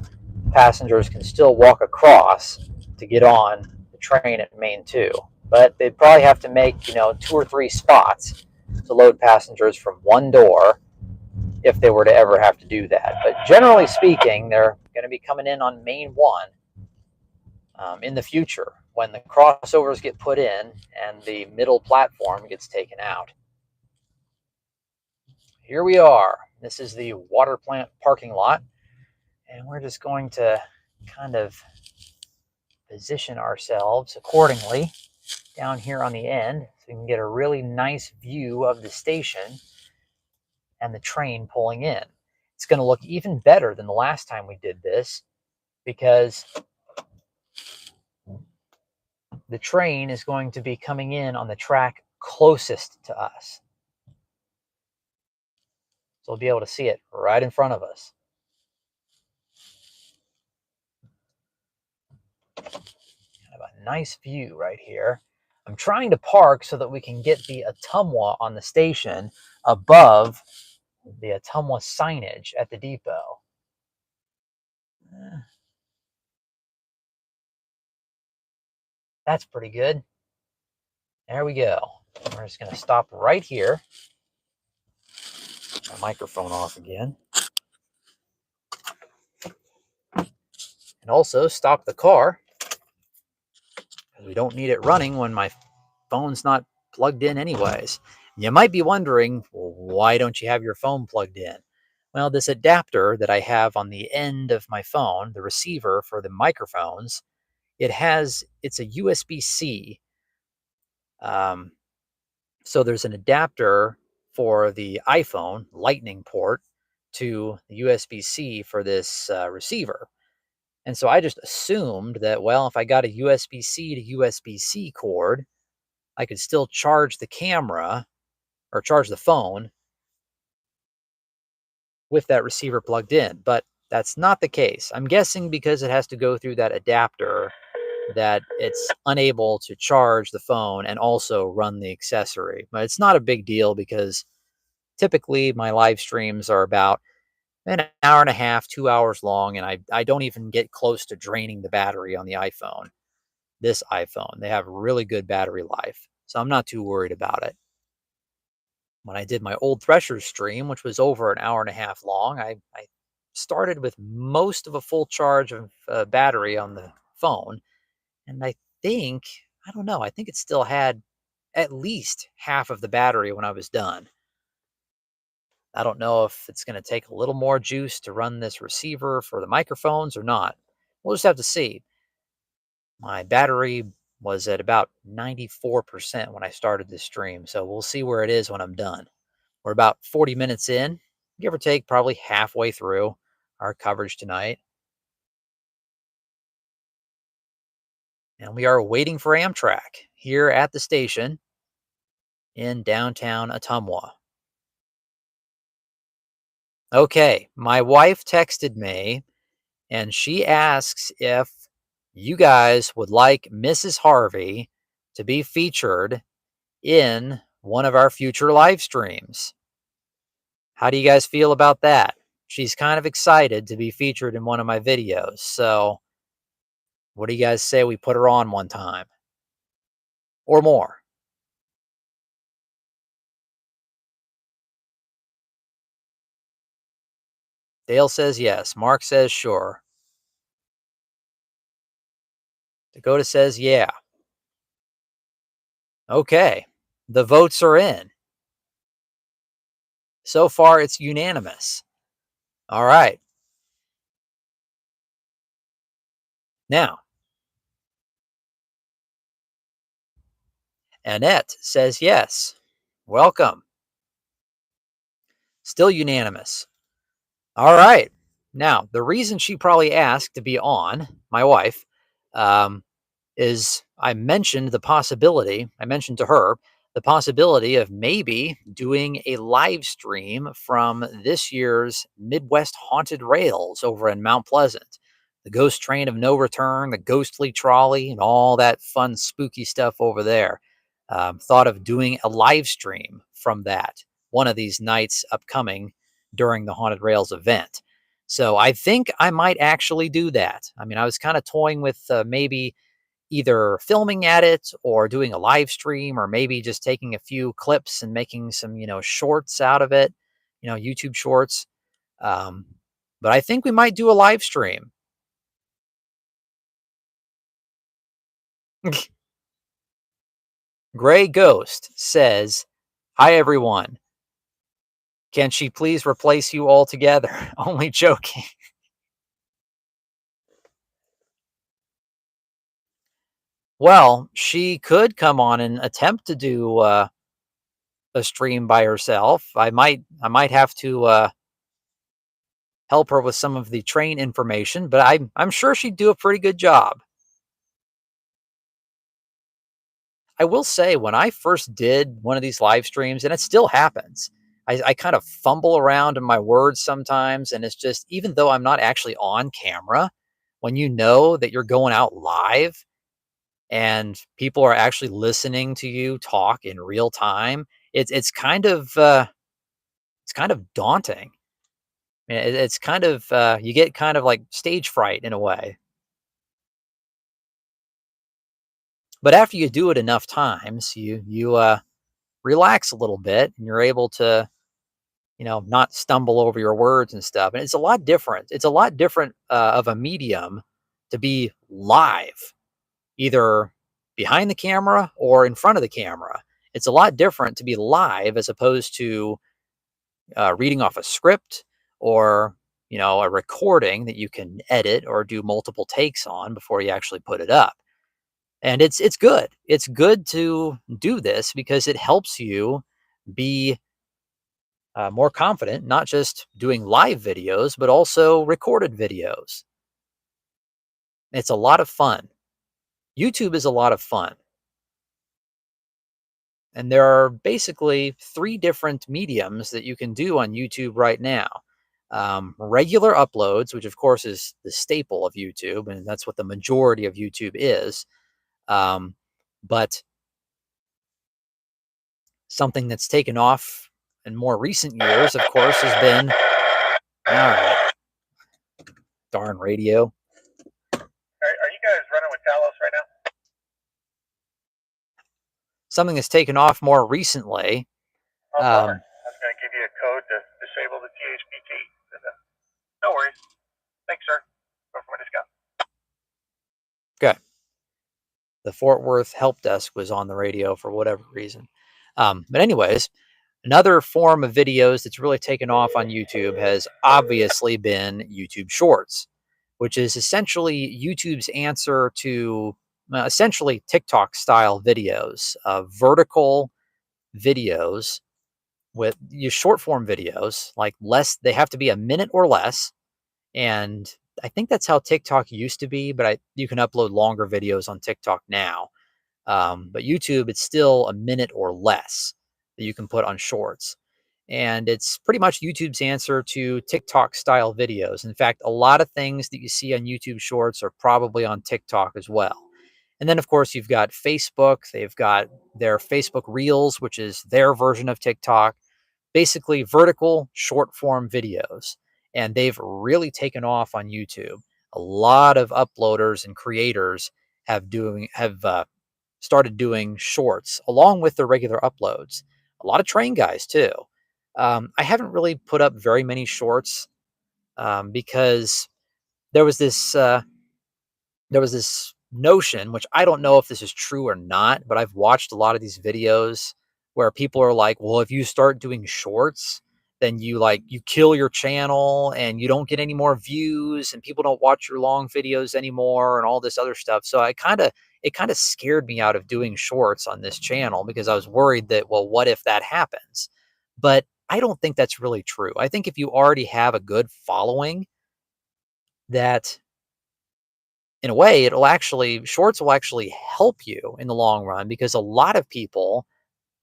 [SPEAKER 1] passengers can still walk across to get on the train at Main 2. But they'd probably have to make, 2 or 3 spots to load passengers from one door if they were to ever have to do that. But generally speaking, they're going to be coming in on Main 1 in the future when the crossovers get put in and the middle platform gets taken out. Here we are. This is the water plant parking lot, and we're just going to kind of position ourselves accordingly down here on the end so we can get a really nice view of the station and the train pulling in. It's going to look even better than the last time we did this because the train is going to be coming in on the track closest to us. So we'll be able to see it right in front of us. Kind of a nice view right here. I'm trying to park so that we can get the Ottumwa on the station above the Ottumwa signage at the depot. That's pretty good. There we go. We're just going to stop right here. My microphone off again. also stop the car, because we don't need it running when my phone's not plugged in anyways. You might be wondering, well, why don't you have your phone plugged in? Well, this adapter that I have on the end of my phone, the receiver for the microphones, it's a USB-C. Um, so there's an adapter for the iPhone Lightning port to the USB-C for this receiver. And so I just assumed that, well, if I got a USB-C to USB-C cord, I could still charge the camera or charge the phone with that receiver plugged in. But that's not the case. I'm guessing because it has to go through that adapter that it's unable to charge the phone and also run the accessory. But it's not a big deal because typically my live streams are about an hour and a half, 2 hours long, and I don't even get close to draining the battery on the iPhone. This iPhone, they have really good battery life. So I'm not too worried about it. When I did my old Thresher stream, which was over an hour and a half long, I started with most of a full charge of battery on the phone. And I don't know, I think it still had at least half of the battery when I was done. I don't know if it's going to take a little more juice to run this receiver for the microphones or not. We'll just have to see. My battery was at about 94% when I started this stream, so we'll see where it is when I'm done. We're about 40 minutes in, give or take, probably halfway through our coverage tonight. And we are waiting for Amtrak here at the station in downtown Ottumwa. Okay, my wife texted me and she asks if you guys would like Mrs. Harvey to be featured in one of our future live streams. How do you guys feel about that? She's kind of excited to be featured in one of my videos. So, what do you guys say we put her on one time or more? Dale says yes. Mark says sure. Dakota says yeah. Okay. The votes are in. So far, it's unanimous. All right. Now, Annette says yes. Welcome. Still unanimous. All right. Now, the reason she probably asked to be on, my wife, is I mentioned to her the possibility of maybe doing a live stream from this year's Midwest Haunted Rails over in Mount Pleasant. The ghost train of no return, the ghostly trolley, and all that fun, spooky stuff over there. Thought of doing a live stream from that one of these nights upcoming during the Haunted Rails event. So I think I might actually do that. I mean, I was kind of toying with maybe either filming at it or doing a live stream or maybe just taking a few clips and making some, shorts out of it, YouTube shorts. Um, but I think we might do a live stream. Gray Ghost says, "Hi, everyone. Can she please replace you altogether?" Only joking. Well, she could come on and attempt to do a stream by herself. I might have to help her with some of the train information, but I'm sure she'd do a pretty good job. I will say when I first did one of these live streams, and it still happens, I kind of fumble around in my words sometimes, and it's just even though I'm not actually on camera, when you know that you're going out live and people are actually listening to you talk in real time, it's kind of daunting. It's kind of you get kind of like stage fright in a way. But after you do it enough times, you relax a little bit and you're able to, not stumble over your words and stuff. And it's a lot different. It's a lot different of a medium to be live, either behind the camera or in front of the camera. It's a lot different to be live as opposed to reading off a script or a recording that you can edit or do multiple takes on before you actually put it up. And it's good. It's good to do this because it helps you be more confident, not just doing live videos, but also recorded videos. It's a lot of fun. YouTube is a lot of fun. And there are basically three different mediums that you can do on YouTube right now. Regular uploads, which of course is the staple of YouTube, and that's what the majority of YouTube is. But something that's taken off in more recent years, of course, has been, all right, darn radio.
[SPEAKER 2] Are you guys running with Talos right now?
[SPEAKER 1] Something that's taken off more recently.
[SPEAKER 2] I was going to give you a code to disable the THPT. No worries. Thanks, sir. Go for my discount.
[SPEAKER 1] Okay. The Fort Worth help desk was on the radio for whatever reason. But anyways, another form of videos that's really taken off on YouTube has obviously been YouTube Shorts, which is essentially YouTube's answer to essentially TikTok style videos, vertical videos with your short form videos, like they have to be a minute or less. And I think that's how TikTok used to be, but you can upload longer videos on TikTok now. But YouTube, it's still a minute or less that you can put on shorts. And it's pretty much YouTube's answer to TikTok style videos. In fact, a lot of things that you see on YouTube shorts are probably on TikTok as well. And then, of course, you've got Facebook. They've got their Facebook Reels, which is their version of TikTok, basically vertical short form videos. And they've really taken off on YouTube. A lot of uploaders and creators have started doing shorts along with their regular uploads. A lot of train guys too. I haven't really put up very many shorts because there was this notion, which I don't know if this is true or not, but I've watched a lot of these videos where people are like, well, if you start doing shorts, then you kill your channel and you don't get any more views and people don't watch your long videos anymore and all this other stuff. So it kind of scared me out of doing shorts on this channel because I was worried that, well, what if that happens? But I don't think that's really true. I think if you already have a good following, that in a way, shorts will actually help you in the long run because a lot of people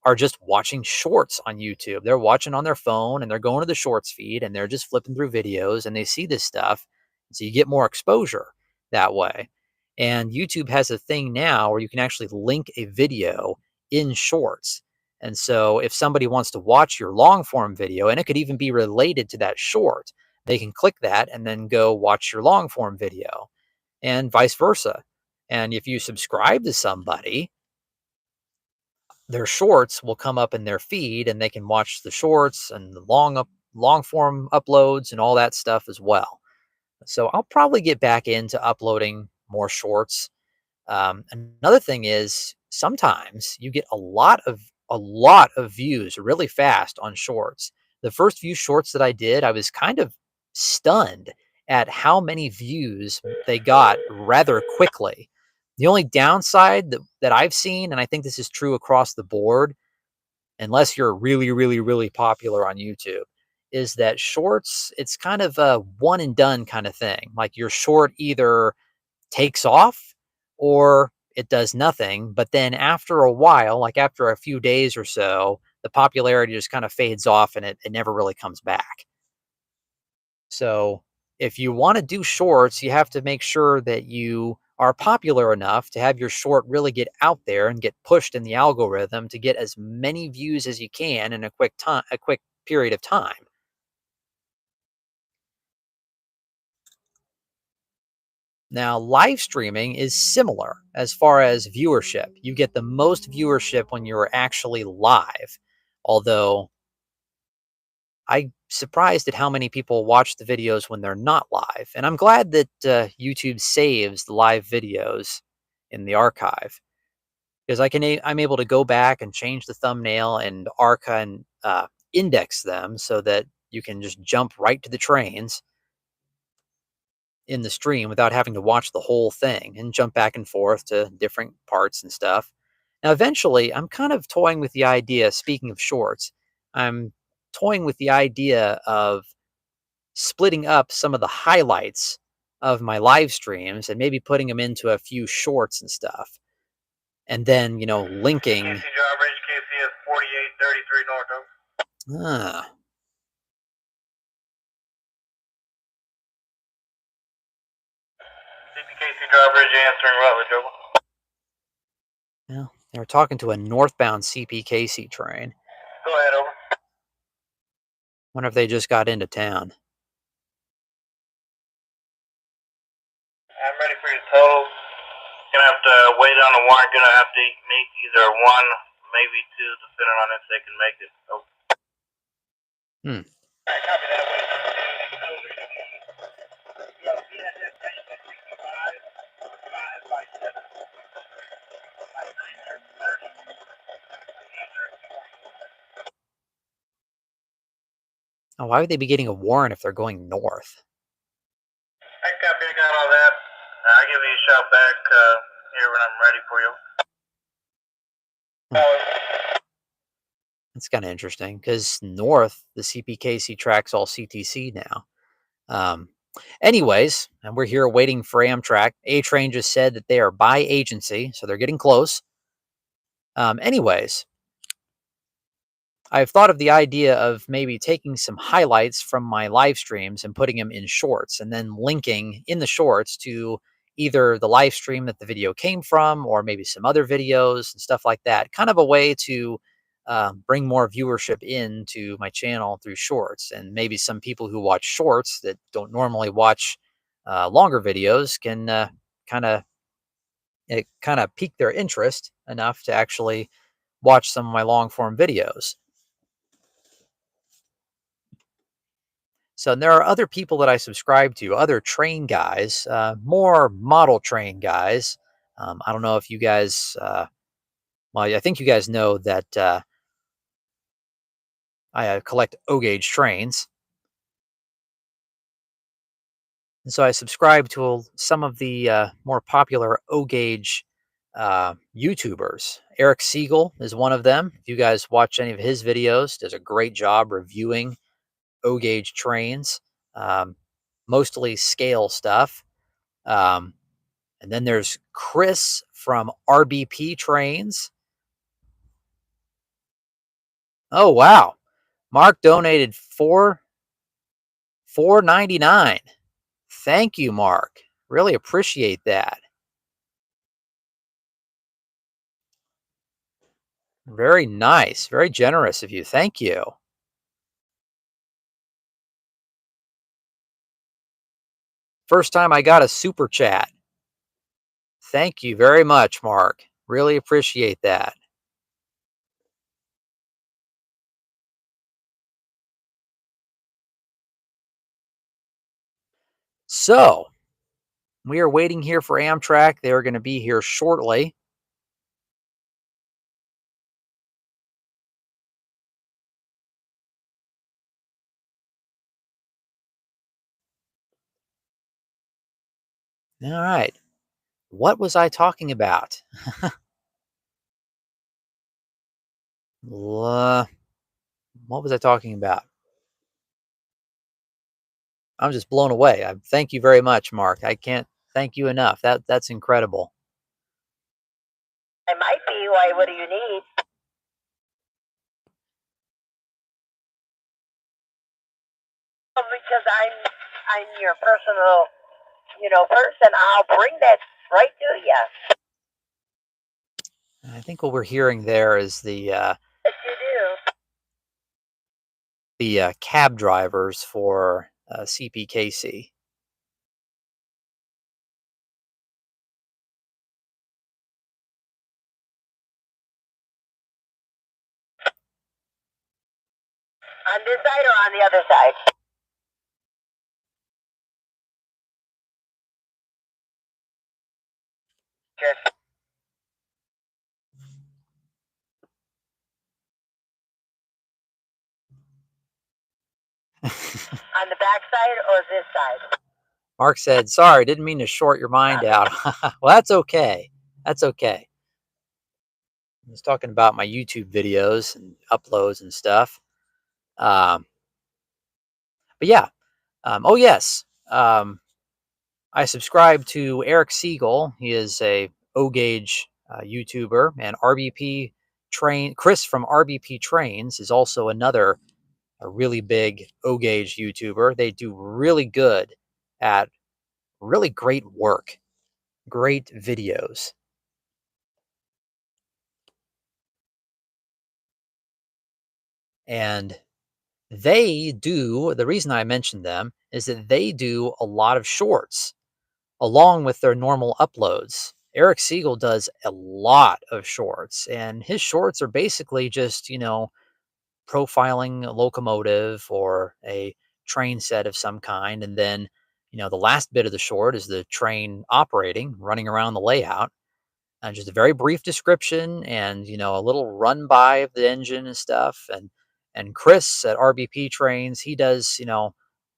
[SPEAKER 1] are just watching shorts on YouTube. They're watching on their phone and they're going to the shorts feed and they're just flipping through videos and they see this stuff. So you get more exposure that way. And YouTube has a thing now where you can actually link a video in shorts. And so if somebody wants to watch your long form video, and it could even be related to that short, they can click that and then go watch your long form video and vice versa. And if you subscribe to somebody, their shorts will come up in their feed and they can watch the shorts and the long form uploads and all that stuff as well. So I'll probably get back into uploading more shorts. Another thing is sometimes you get a lot of views really fast on shorts. The first few shorts that I did, I was kind of stunned at how many views they got rather quickly. The only downside that I've seen, and I think this is true across the board, unless you're really, really, really popular on YouTube, is that shorts, it's kind of a one and done kind of thing. Like your short either takes off or it does nothing. But then after a while, like after a few days or so, the popularity just kind of fades off and it never really comes back. So if you want to do shorts, you have to make sure that you are popular enough to have your short really get out there and get pushed in the algorithm to get as many views as you can in a quick period of time. Now, live streaming is similar as far as viewership. You get the most viewership when you're actually live. Although I'm surprised at how many people watch the videos when they're not live. And I'm glad that YouTube saves the live videos in the archive, because I'm able to go back and change the thumbnail and archive and index them so that you can just jump right to the trains in the stream without having to watch the whole thing and jump back and forth to different parts and stuff. Now, eventually, I'm kind of toying with the idea, speaking of shorts, I'm toying with the idea of splitting up some of the highlights of my live streams and maybe putting them into a few shorts and stuff. And then, linking.
[SPEAKER 2] KC driver, HKCS 4833 North.
[SPEAKER 1] Ah,
[SPEAKER 2] CPKC driver, answering Rutledge, over.
[SPEAKER 1] well, they were talking to a northbound CPKC train.
[SPEAKER 2] Go ahead, over.
[SPEAKER 1] Wonder if they just got into town.
[SPEAKER 2] I'm ready for your totals. Gonna have to wait on the warrant. Gonna have to meet either one, maybe two, depending on if they can make it. Over.
[SPEAKER 1] Hmm.
[SPEAKER 2] Alright, copy that. Wait on two.
[SPEAKER 1] Oh, why would they be getting a warrant if they're going north?
[SPEAKER 2] I copy. I got all that. I'll give you a shout back here when I'm ready for you.
[SPEAKER 1] That's kind of interesting because north, the CPKC tracks all CTC now. Anyways, and we're here waiting for Amtrak. A-Train just said that they are by agency, so they're getting close. Anyways, I've thought of the idea of maybe taking some highlights from my live streams and putting them in shorts and then linking in the shorts to either the live stream that the video came from or maybe some other videos and stuff like that. Kind of a way to bring more viewership into my channel through shorts. And maybe some people who watch shorts that don't normally watch longer videos can kind of pique their interest enough to actually watch some of my long form videos. So there are other people that I subscribe to, other train guys, more model train guys. I don't know if you guys, well, I think you guys know that I collect O-gauge trains. And so I subscribe to some of the more popular O-gauge YouTubers. Eric Siegel is one of them. If you guys watch any of his videos, does a great job reviewing O-gauge trains, mostly scale stuff. Um, And then there's Chris from RBP Trains. Oh wow. Mark donated $4.99. Thank you, Mark. Really appreciate that. Very nice. Very generous of you. Thank you. First time I got a super chat. Thank you very much, Mark. Really appreciate that. So, we are waiting here for Amtrak. They're going to be here shortly. All right. What was I talking about? What was I talking about? I'm just blown away. Thank you very much, Mark. I can't thank you enough. That's incredible.
[SPEAKER 3] I might be. Why? What do you need? Because I'm your personal, person. I'll bring that right to you.
[SPEAKER 1] I think what we're hearing there is the
[SPEAKER 3] Yes, you do.
[SPEAKER 1] cab drivers for CPKC.
[SPEAKER 3] On this side or on the other side? Just on the back side or this side?
[SPEAKER 1] Mark said, sorry, didn't mean to short your mind out. Well, that's okay. That's okay. I was talking about my YouTube videos and uploads and stuff. But yeah. Oh, yes. I subscribe to Eric Siegel. He is a O-Gauge YouTuber, and Chris from RBP Trains is also another a really big O-Gauge YouTuber. They do really good at really great work, great videos. And the reason I mentioned them is that they do a lot of shorts along with their normal uploads. Eric Siegel does a lot of shorts, and his shorts are basically just, profiling a locomotive or a train set of some kind. And then, the last bit of the short is the train operating, running around the layout. Just a very brief description and, a little run by of the engine and stuff. And Chris at RBP Trains, he does,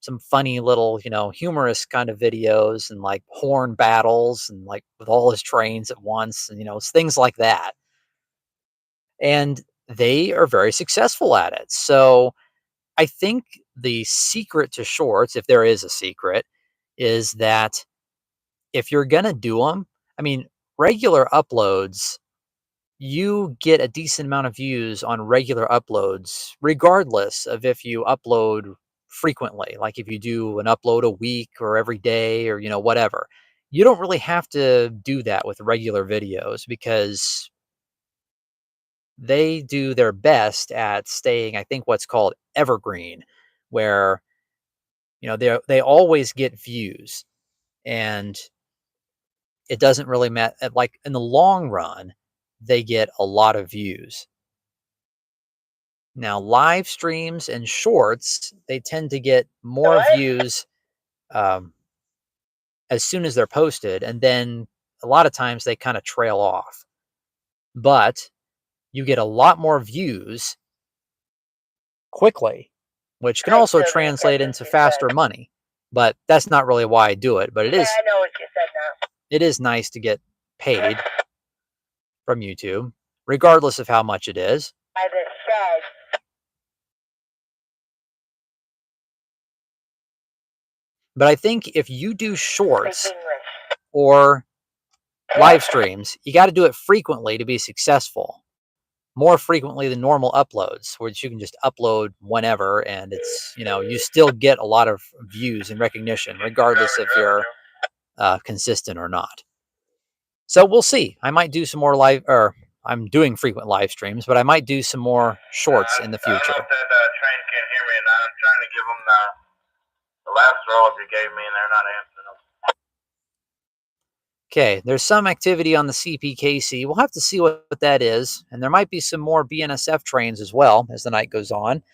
[SPEAKER 1] some funny little, humorous kind of videos and like horn battles and like with all his trains at once and, things like that. And they are very successful at it. So I think the secret to shorts, if there is a secret, is that if you're going to do them, I mean, regular uploads, you get a decent amount of views on regular uploads, regardless of if you upload frequently. Like if you do an upload a week or every day or, whatever. You don't really have to do that with regular videos because they do their best at staying, I think, what's called evergreen, where, they always get views and it doesn't really matter. Like in the long run, they get a lot of views. Now, live streams and shorts, they tend to get more views as soon as they're posted, and then a lot of times they kind of trail off. But you get a lot more views quickly, which can also translate into faster money. But that's not really why I do it. But it is.
[SPEAKER 3] I know what you said now.
[SPEAKER 1] It is nice to get paid from YouTube, regardless of how much it is.
[SPEAKER 3] By the shed.
[SPEAKER 1] But I think if you do shorts or live streams, you got to do it frequently to be successful. More frequently than normal uploads, which you can just upload whenever, and it's, you still get a lot of views and recognition, regardless if you're consistent or not. So we'll see. I might do some more I'm doing frequent live streams, but I might do some more shorts in the future.
[SPEAKER 2] I don't know if that train can hear me, and I'm trying to give them the last roll up you gave me, and they're not answering them.
[SPEAKER 1] Okay, there's some activity on the CPKC. We'll have to see what that is, and there might be some more BNSF trains as well as the night goes on.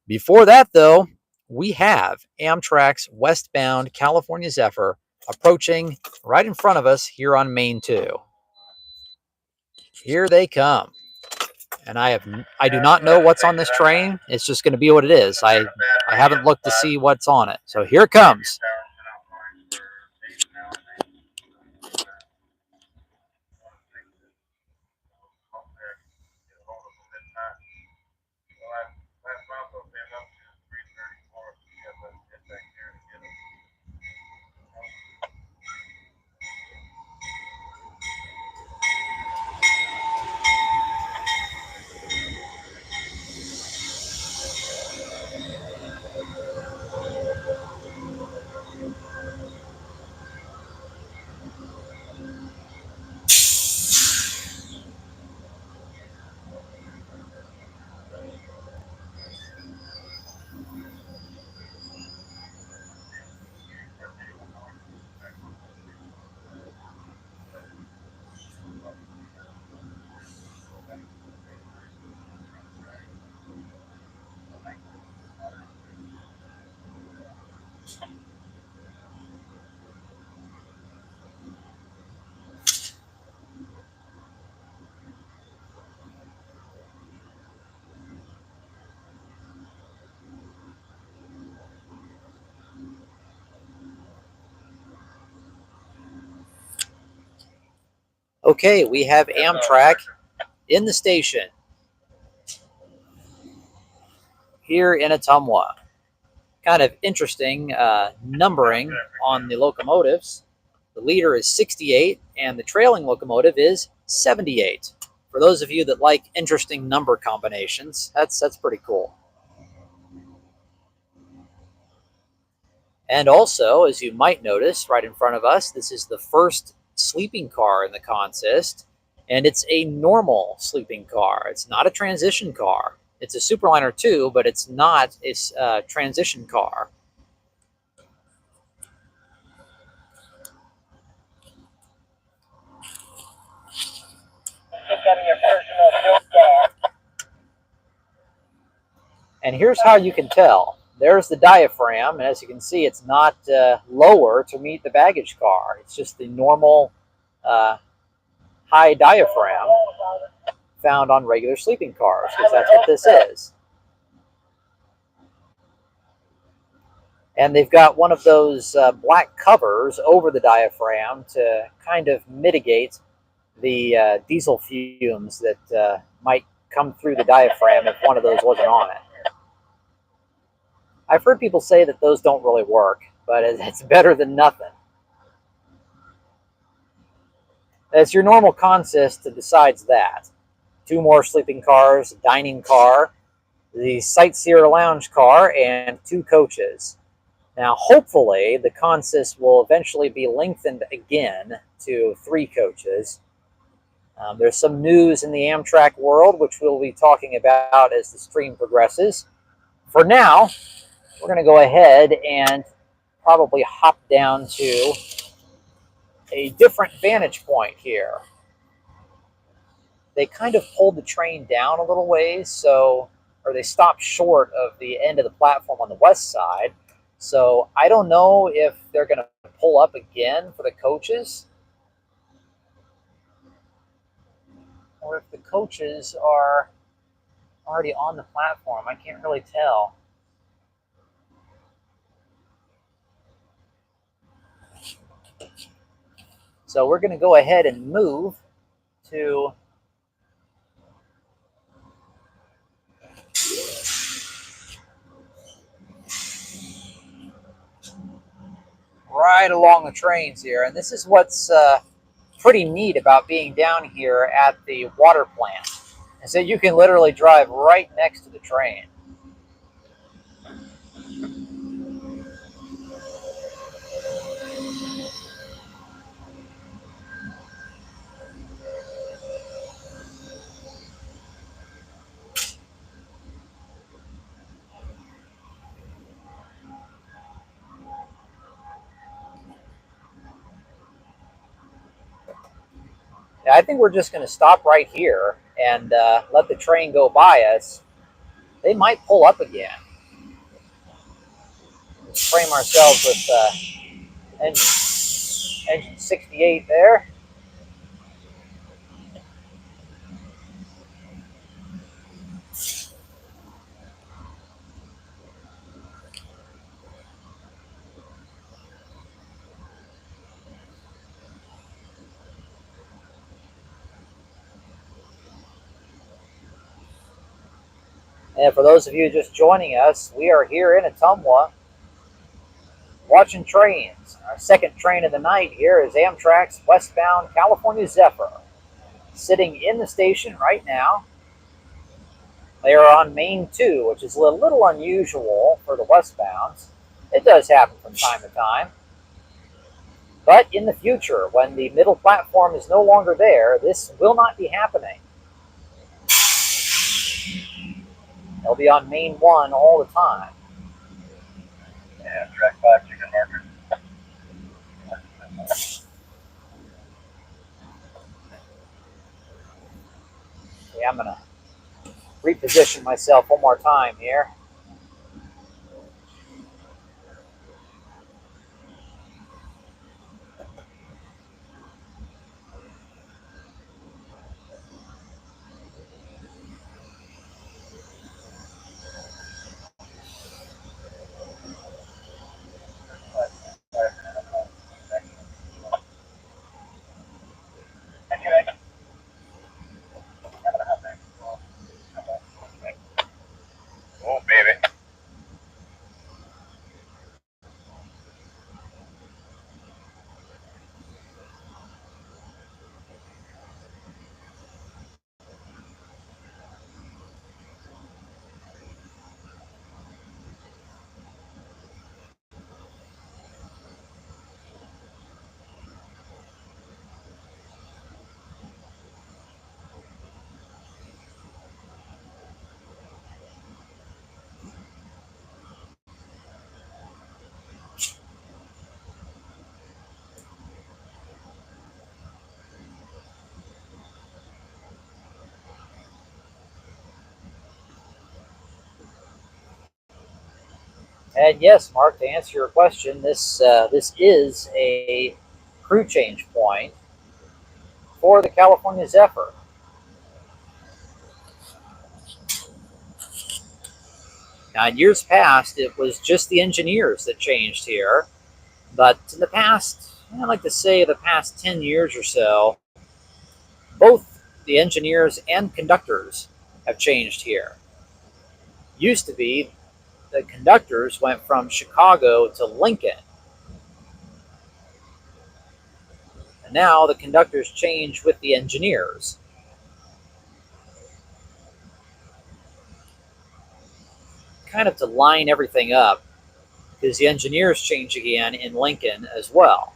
[SPEAKER 1] Before that, though, we have Amtrak's westbound California Zephyr approaching right in front of us here on Main 2. Here they come. And I do not know what's on this train. It's just going to be what it is. I haven't looked to see what's on it. So here it comes. Okay, we have Amtrak in the station here in Ottumwa. Kind of interesting numbering on the locomotives. The leader is 68 and the trailing locomotive is 78. For those of you that like interesting number combinations, that's pretty cool. And also, as you might notice right in front of us, this is the first sleeping car in the consist, and it's a normal sleeping car. It's not a transition car. It's a Superliner too, but it's not a transition car. And here's how you can tell. There's the diaphragm, and as you can see, it's not lower to meet the baggage car. It's just the normal high diaphragm found on regular sleeping cars, because that's what this is. And they've got one of those black covers over the diaphragm to kind of mitigate the diesel fumes that might come through the diaphragm if one of those wasn't on it. I've heard people say that those don't really work, but it's better than nothing. It's your normal consist besides that. 2 more sleeping cars, a dining car, the sightseer lounge car, and 2 coaches. Now, hopefully, the consist will eventually be lengthened again to 3 coaches. There's some news in the Amtrak world, which we'll be talking about as the stream progresses. For now, we're going to go ahead and probably hop down to a different vantage point here. They kind of pulled the train down a little ways, or they stopped short of the end of the platform on the west side. So I don't know if they're going to pull up again for the coaches, or if the coaches are already on the platform. I can't really tell. So we're going to go ahead and move to right along the trains here. And this is what's pretty neat about being down here at the water plant, is that you can literally drive right next to the train. I think we're just going to stop right here and let the train go by us. They might pull up again. Let's frame ourselves with engine 68 there. And for those of you just joining us, we are here in Ottumwa watching trains. Our second train of the night here is Amtrak's Westbound California Zephyr, sitting in the station right now. They are on Main 2, which is a little unusual for the westbounds. It does happen from time to time. But in the future, when the middle platform is no longer there, this will not be happening. They'll be on Main 1 all the time.
[SPEAKER 2] Yeah, track 5 chicken marker.
[SPEAKER 1] Yeah, I'm going to reposition myself one more time here. And yes, Mark, to answer your question, this is a crew change point for the California Zephyr. Now, in years past, it was just the engineers that changed here, but in the past, I like to say the past 10 years or so, both the engineers and conductors have changed here. Used to be the conductors went from Chicago to Lincoln, and now the conductors change with the engineers. Kind of to line everything up, because the engineers change again in Lincoln as well.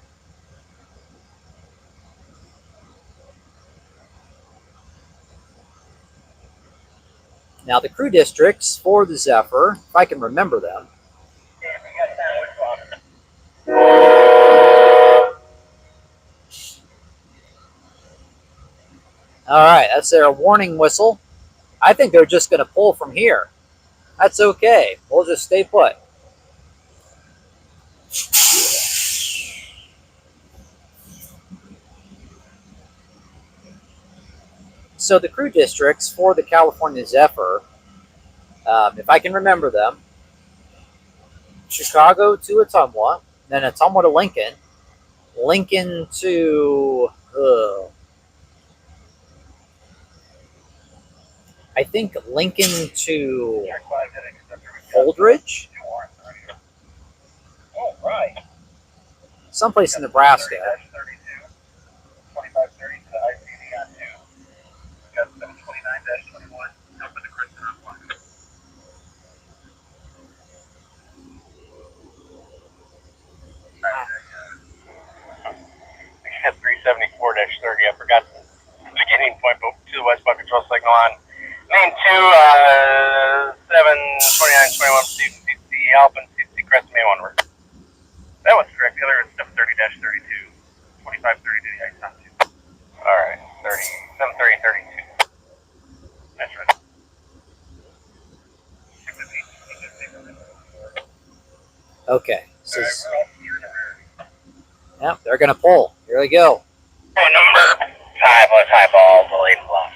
[SPEAKER 1] Now the crew districts for the Zephyr, if I can remember them. All right, that's their warning whistle. I think they're just going to pull from here. That's okay. We'll just stay put. So the crew districts for the California Zephyr, if I can remember them, Chicago to Ottumwa, then Ottumwa to Lincoln, Lincoln to, I think Lincoln to Holdridge, someplace in Nebraska.
[SPEAKER 2] At 374-30, I forgot the beginning point, but to the westbound control signal on main 2, 72921 CC Alpin, CC Crest, main 1. That was correct. The other is 730-32, 2530 to the ice on 2. Alright, 730-32. That's right.
[SPEAKER 1] Okay. Yeah, they're going to pull. Here they go.
[SPEAKER 2] Number 5 was high ball, delayed bluff.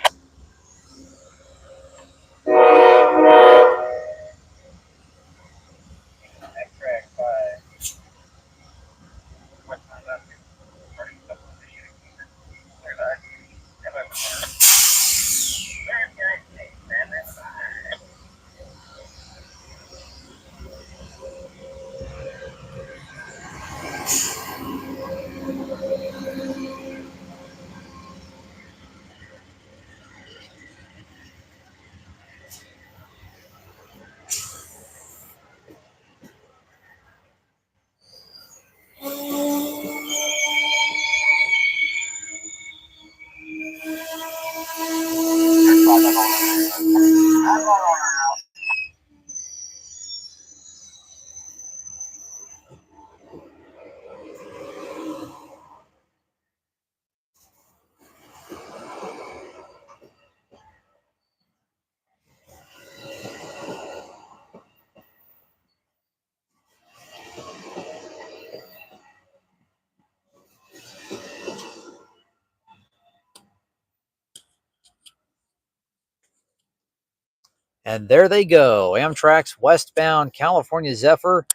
[SPEAKER 1] And there they go. Amtrak's westbound California Zephyr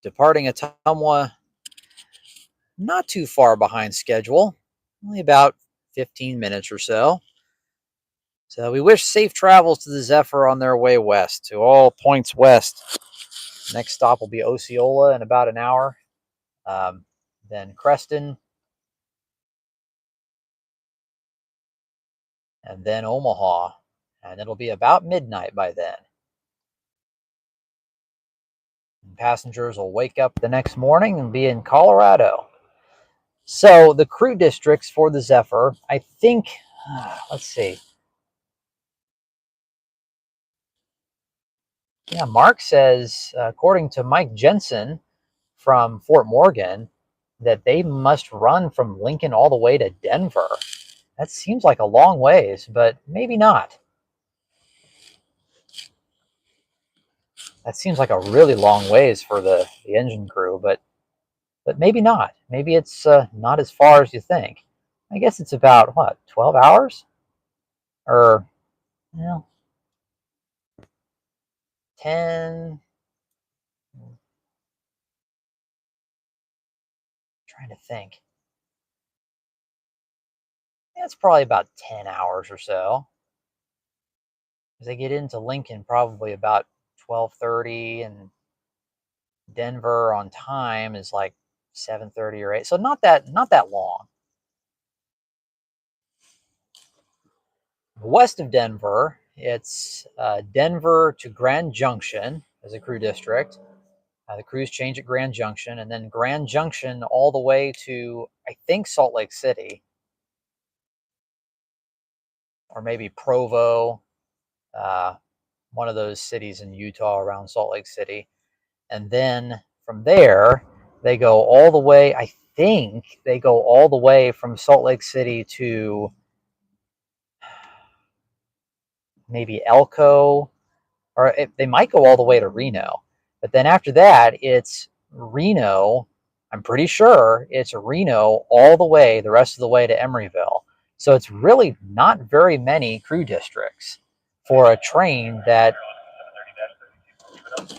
[SPEAKER 1] departing Ottumwa not too far behind schedule, only about 15 minutes or so. So we wish safe travels to the Zephyr on their way west, to all points west. Next stop will be Osceola in about an hour. Then Creston. And then Omaha. And it'll be about midnight by then. And passengers will wake up the next morning and be in Colorado. So the crew districts for the Zephyr, I think, let's see. Yeah, Mark says, according to Mike Jensen from Fort Morgan, that they must run from Lincoln all the way to Denver. That seems like a long ways, but maybe not. That seems like a really long ways for the engine crew, but maybe not. Maybe it's not as far as you think. I guess it's about, what, 12 hours? Or, you know, 10... trying to think. Yeah, it's probably about 10 hours or so. As they get into Lincoln, probably about 12:30, and Denver on time is like 7:30 or 8. So not that long. West of Denver, it's Denver to Grand Junction as a crew district. The crews change at Grand Junction, and then Grand Junction all the way to, I think, Salt Lake City, or maybe Provo, one of those cities in Utah around Salt Lake City. And then from there, they go all the way, I think they go all the way from Salt Lake City to maybe Elko, or they might go all the way to Reno. But then after that, it's Reno. I'm pretty sure it's Reno all the way, the rest of the way to Emeryville. So it's really not very many crew districts for a train that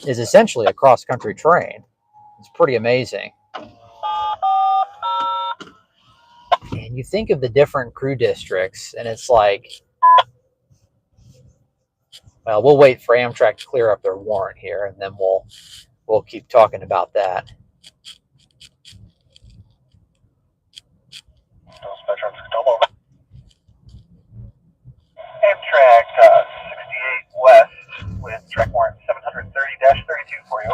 [SPEAKER 1] is essentially a cross-country train. It's pretty amazing. And you think of the different crew districts, and it's like, well, we'll wait for Amtrak to clear up their warrant here, and then we'll keep talking about that.
[SPEAKER 2] Amtrak 68 West with track warrant 730-32 for you.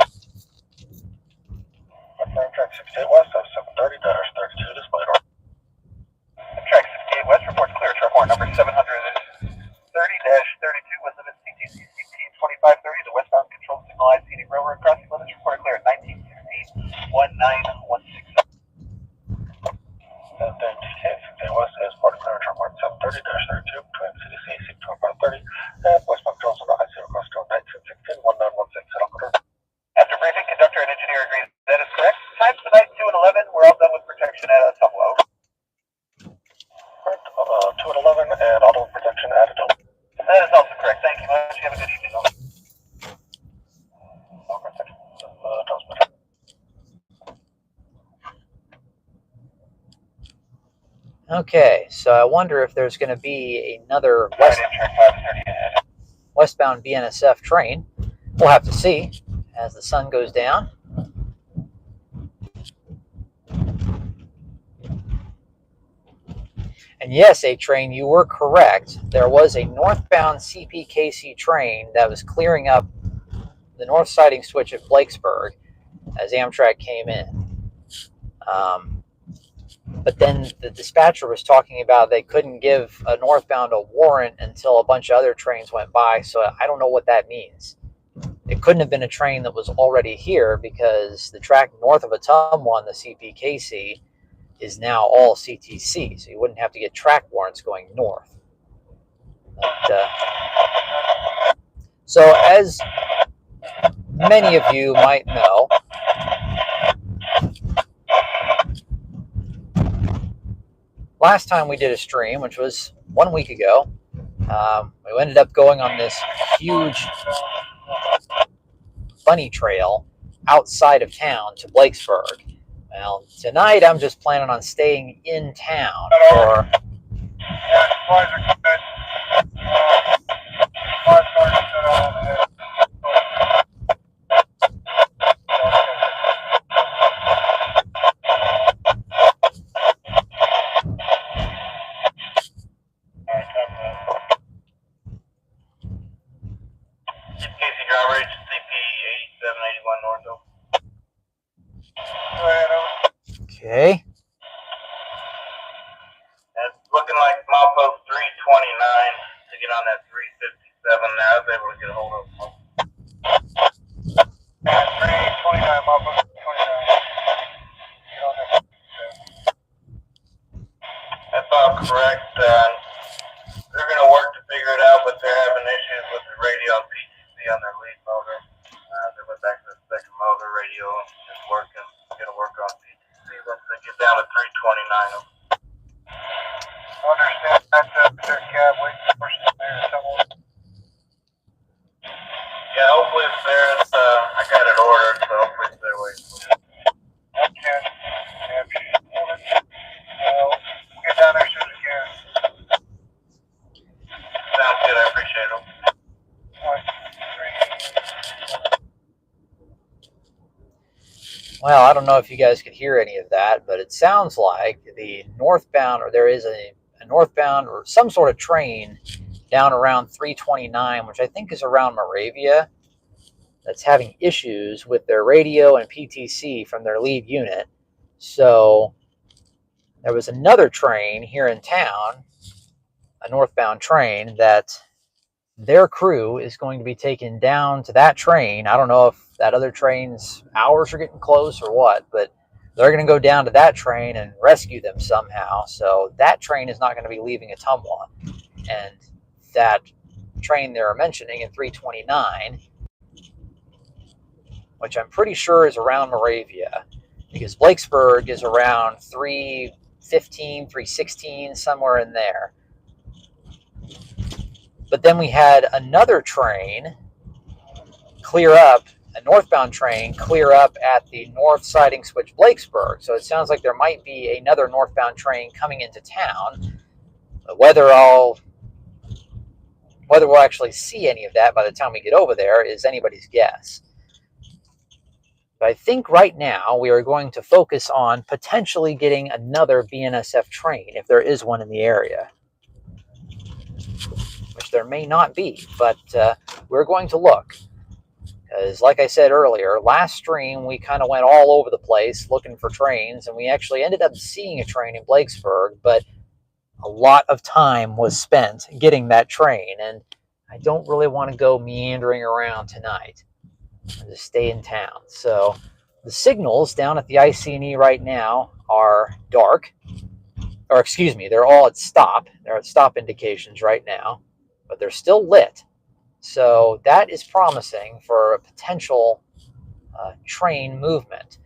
[SPEAKER 2] Amtrak 68 West, 730-32 display door. Amtrak 68 West reports clear, track warrant number 730-32 with limit CTC 2530, the westbound control signal ICD railroad crossing limits reported clear at 1916-1916. West is part of clear, track warrant 730-32 between CTC 2530 and westbound control signal ICD cross code 1916-1916. After briefing, conductor and engineer agree that is correct. Times tonight 2 and 11. We're all done with protection at Ottumwa. Correct. 2 and 11 and auto protection at Ottumwa. That is also correct. Thank you much. You have a good evening.
[SPEAKER 1] Okay, so I wonder if there's going to be another westbound BNSF train. We'll have to see as the sun goes down. And yes, A-Train, you were correct. There was a northbound CPKC train that was clearing up the north siding switch at Blakesburg as Amtrak came in. But then the dispatcher was talking about they couldn't give a northbound a warrant until a bunch of other trains went by, so I don't know what that means. It couldn't have been a train that was already here because the track north of Ottumwa on the CPKC is now all CTC, so you wouldn't have to get track warrants going north. But, so as many of you might know, last time we did a stream, which was 1 week ago, we ended up going on this huge bunny trail outside of town to Blakesburg. Well, tonight I'm just planning on staying in town for... Okay.
[SPEAKER 2] It's looking like milepost 329 to get on that 357 now. I was able to get a hold of them. 329, milepost 329. That's all correct. They're going to work to figure it out, but they're having issues with the radio PTC on their lead motor. once they get down to 329. Understand that, their cab waiting for some there somewhere. Yeah, hopefully it's there. I got it ordered, so hopefully it's there waiting for me. Okay. Get down there as soon as you can. Sounds good. I appreciate it.
[SPEAKER 1] Well, I don't know if you guys could hear any of that, but it sounds like the northbound, or there is a northbound or some sort of train down around 329, which I think is around Moravia, that's having issues with their radio and PTC from their lead unit. So there was another train here in town, a northbound train, that their crew is going to be taken down to that train. I don't know if that other train's hours are getting close or what, but they're going to go down to that train and rescue them somehow. So that train is not going to be leaving Ottumwa. And that train they're mentioning in 329, which I'm pretty sure is around Moravia, because Blakesburg is around 315, 316, somewhere in there. But then we had another train clear up, a northbound train clear up at the north siding switch Blakesburg. So it sounds like there might be another northbound train coming into town. Whether we'll actually see any of that by the time we get over there is anybody's guess. But I think right now we are going to focus on potentially getting another BNSF train, if there is one in the area. Which there may not be, but we're going to look. Because like I said earlier, last stream we kind of went all over the place looking for trains, and we actually ended up seeing a train in Blakesburg, but a lot of time was spent getting that train, and I don't really want to go meandering around tonight. I'll just stay in town. So the signals down at the IC&E right now are dark, or excuse me, they're all at stop. They're at stop indications right now, but they're still lit. So that is promising for a potential train movement.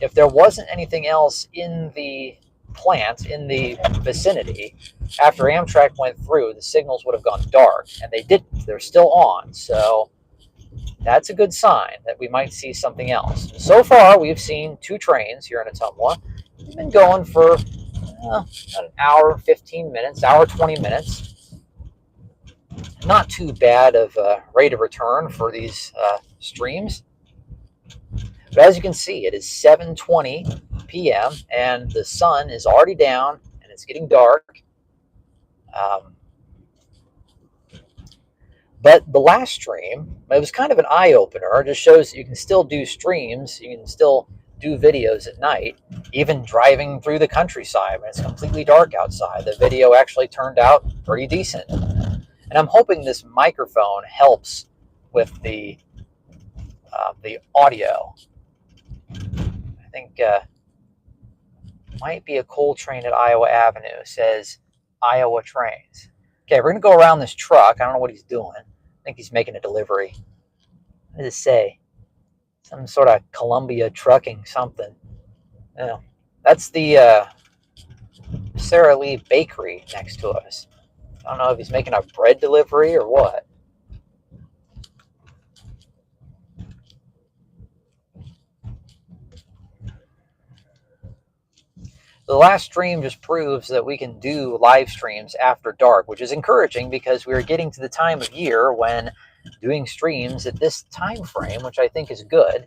[SPEAKER 1] If there wasn't anything else in the plant, in the vicinity, after Amtrak went through, the signals would have gone dark, and they didn't. They're still on. So that's a good sign that we might see something else. So far, we've seen 2 trains here in Ottumwa. We've been going for about an hour, 15 minutes, hour, 20 minutes. Not too bad of a rate of return for these streams. But as you can see, it is 7:20 p.m. and the sun is already down and it's getting dark. But the last stream, it was kind of an eye-opener. It just shows that you can still do streams. You can still do videos at night, even driving through the countryside when it's completely dark outside. The video actually turned out pretty decent. And I'm hoping this microphone helps with the audio. I think might be a coal train at Iowa Avenue. It says Iowa Trains. Okay, we're going to go around this truck. I don't know what he's doing. I think he's making a delivery. What does it say? Some sort of Columbia Trucking something. Yeah, that's the Sara Lee Bakery next to us. I don't know if he's making a bread delivery or what. The last stream just proves that we can do live streams after dark, which is encouraging because we're getting to the time of year when doing streams at this time frame, which I think is good,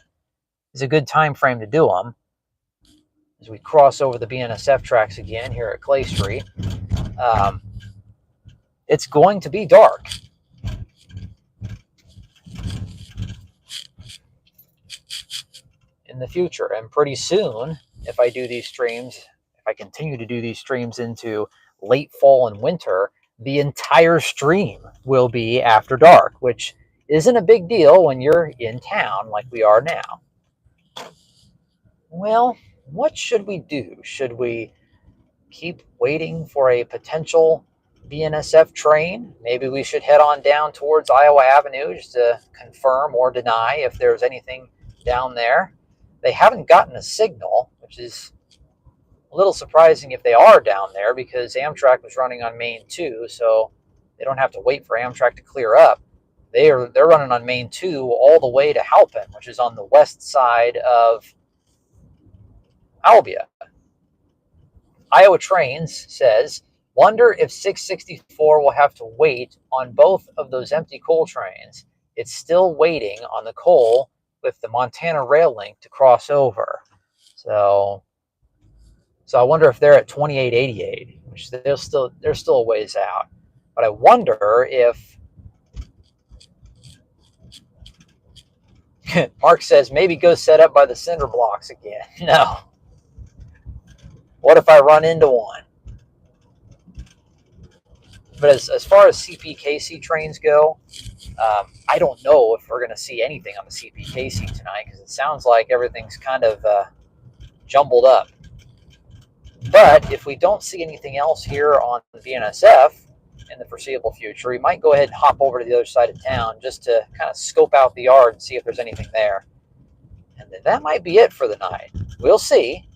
[SPEAKER 1] is a good time frame to do them. As we cross over the BNSF tracks again here at Clay Street, it's going to be dark. In the future, and pretty soon, if I do these streams, if I continue to do these streams into late fall and winter, the entire stream will be after dark, which isn't a big deal when you're in town like we are now. Well, what should we do? Should we keep waiting for a potential BNSF train? Maybe we should head on down towards Iowa Avenue just to confirm or deny if there's anything down there. They haven't gotten a signal, which is A little surprising if they are down there, because Amtrak was running on Main 2, so they don't have to wait for Amtrak to clear up. They're running on Main 2 all the way to Halpin, which is on the west side of Albia. Iowa Trains says, wonder if 664 will have to wait on both of those empty coal trains. It's still waiting on the coal with the Montana RailLink to cross over. So I wonder if they're at 2888, which they're still a ways out. But I wonder if Mark says maybe go set up by the cinder blocks again. No. What if I run into one? But as far as CPKC trains go, I don't know if we're going to see anything on the CPKC tonight, because it sounds like everything's kind of jumbled up. But if we don't see anything else here on the BNSF in the foreseeable future, we might go ahead and hop over to the other side of town just to kind of scope out the yard and see if there's anything there. And then that might be it for the night. We'll see.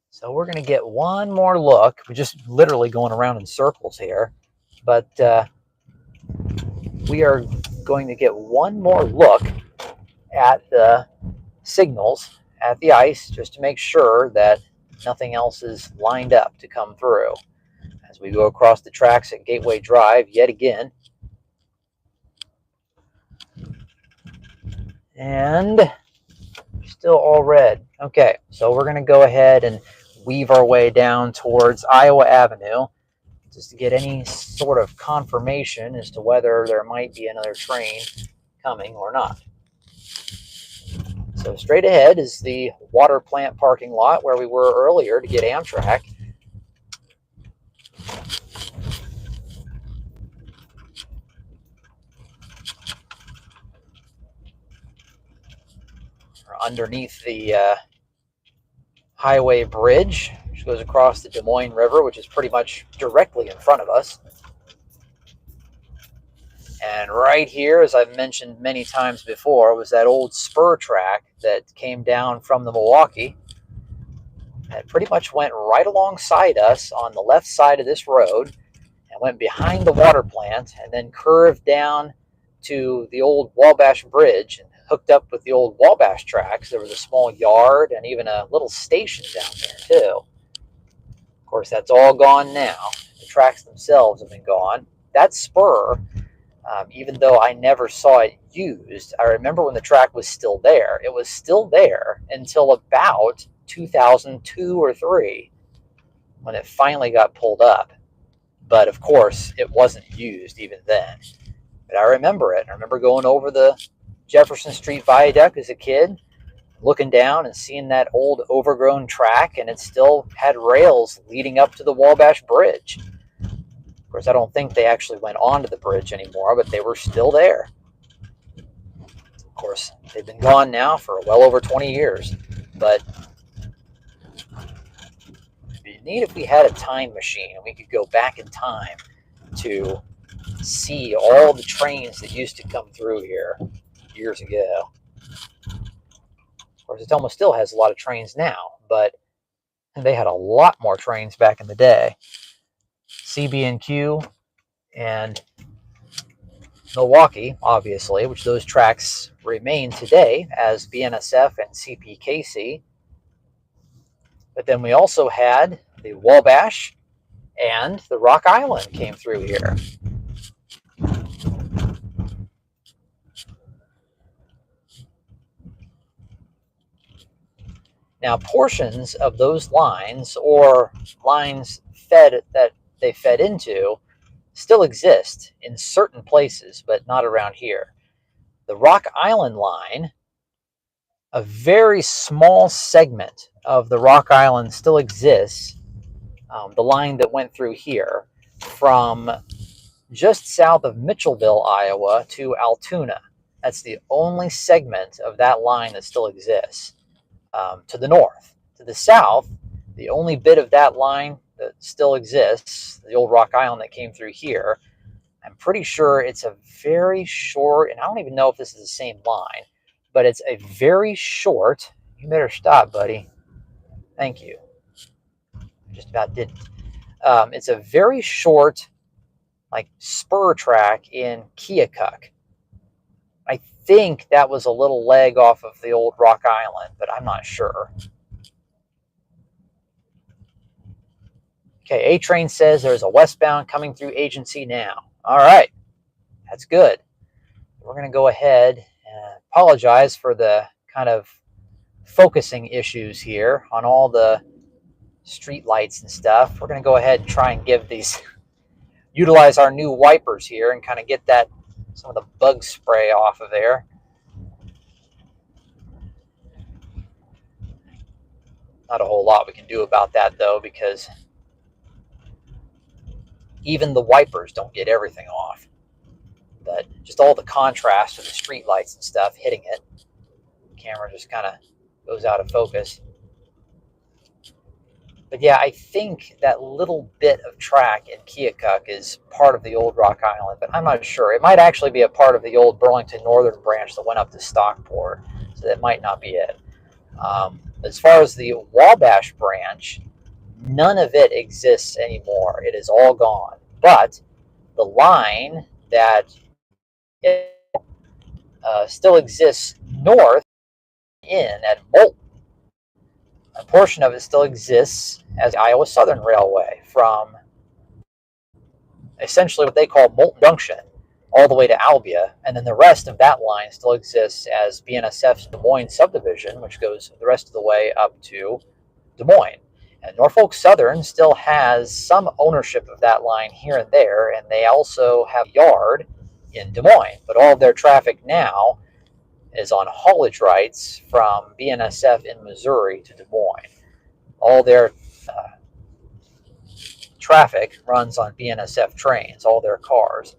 [SPEAKER 1] So we're going to get one more look. We're just literally going around in circles here. But we are going to get one more look at the signals, at the ice, just to make sure that nothing else is lined up to come through. As we go across the tracks at Gateway Drive yet again. And still all red. Okay, so we're going to go ahead and weave our way down towards Iowa Avenue just to get any sort of confirmation as to whether there might be another train coming or not. So straight ahead is the water plant parking lot where we were earlier to get Amtrak. We're underneath the highway bridge, which goes across the Des Moines River, which is pretty much directly in front of us. And right here, as I've mentioned many times before, was that old spur track that came down from the Milwaukee. It pretty much went right alongside us on the left side of this road and went behind the water plant and then curved down to the old Wabash Bridge and hooked up with the old Wabash tracks. There was a small yard and even a little station down there too. Of course, that's all gone now. The tracks themselves have been gone. That spur, even though I never saw it used, I remember when the track was still there. It was still there until about 2002 or 3 when it finally got pulled up. But of course, it wasn't used even then. But I remember it. I remember going over the Jefferson Street Viaduct as a kid, looking down and seeing that old overgrown track, and it still had rails leading up to the Wabash Bridge. Of course, I don't think they actually went onto the bridge anymore, but they were still there. Of course, they've been gone now for well over 20 years. But it'd be neat if we had a time machine and we could go back in time to see all the trains that used to come through here years ago. Of course, Ottumwa still has a lot of trains now, but they had a lot more trains back in the day. CB&Q and Milwaukee, obviously, which those tracks remain today as BNSF and CPKC. But then we also had the Wabash and the Rock Island came through here. Now, portions of those lines or lines that they fed into still exist in certain places, but not around here. The Rock Island line, a very small segment of the Rock Island still exists. The line that went through here from just south of Mitchellville, Iowa to Altoona. That's the only segment of that line that still exists. To the north. To the south, the only bit of that line that still exists, the old Rock Island that came through here, I'm pretty sure it's a very short, and I don't even know if this is the same line, but it's a very short, you better stop, buddy. Thank you. Just about didn't. It's a very short, like, spur track in Keokuk. I think that was a little leg off of the old Rock Island, but I'm not sure. Okay, A-Train says there's a westbound coming through agency now. All right, that's good. We're going to go ahead and apologize for the kind of focusing issues here on all the street lights and stuff. We're going to go ahead and try and give these, utilize our new wipers here and kind of get that, some of the bug spray off of there. Not a whole lot we can do about that though, because even the wipers don't get everything off. But just all the contrast of the street lights and stuff hitting it, the camera just kind of goes out of focus. But yeah, I think that little bit of track in Keokuk is part of the old Rock Island, but I'm not sure. It might actually be a part of the old Burlington Northern branch that went up to Stockport, so that might not be it. As far as the Wabash branch, none of it exists anymore. It is all gone. But the line that still exists north in at Moulton, a portion of it still exists as the Iowa Southern Railway from essentially what they call Moulton Junction all the way to Albia, and then the rest of that line still exists as BNSF's Des Moines Subdivision, which goes the rest of the way up to Des Moines. And Norfolk Southern still has some ownership of that line here and there, and they also have a yard in Des Moines, but all of their traffic now is on haulage rights from BNSF in Missouri to Des Moines. All their traffic runs on BNSF trains, all their cars,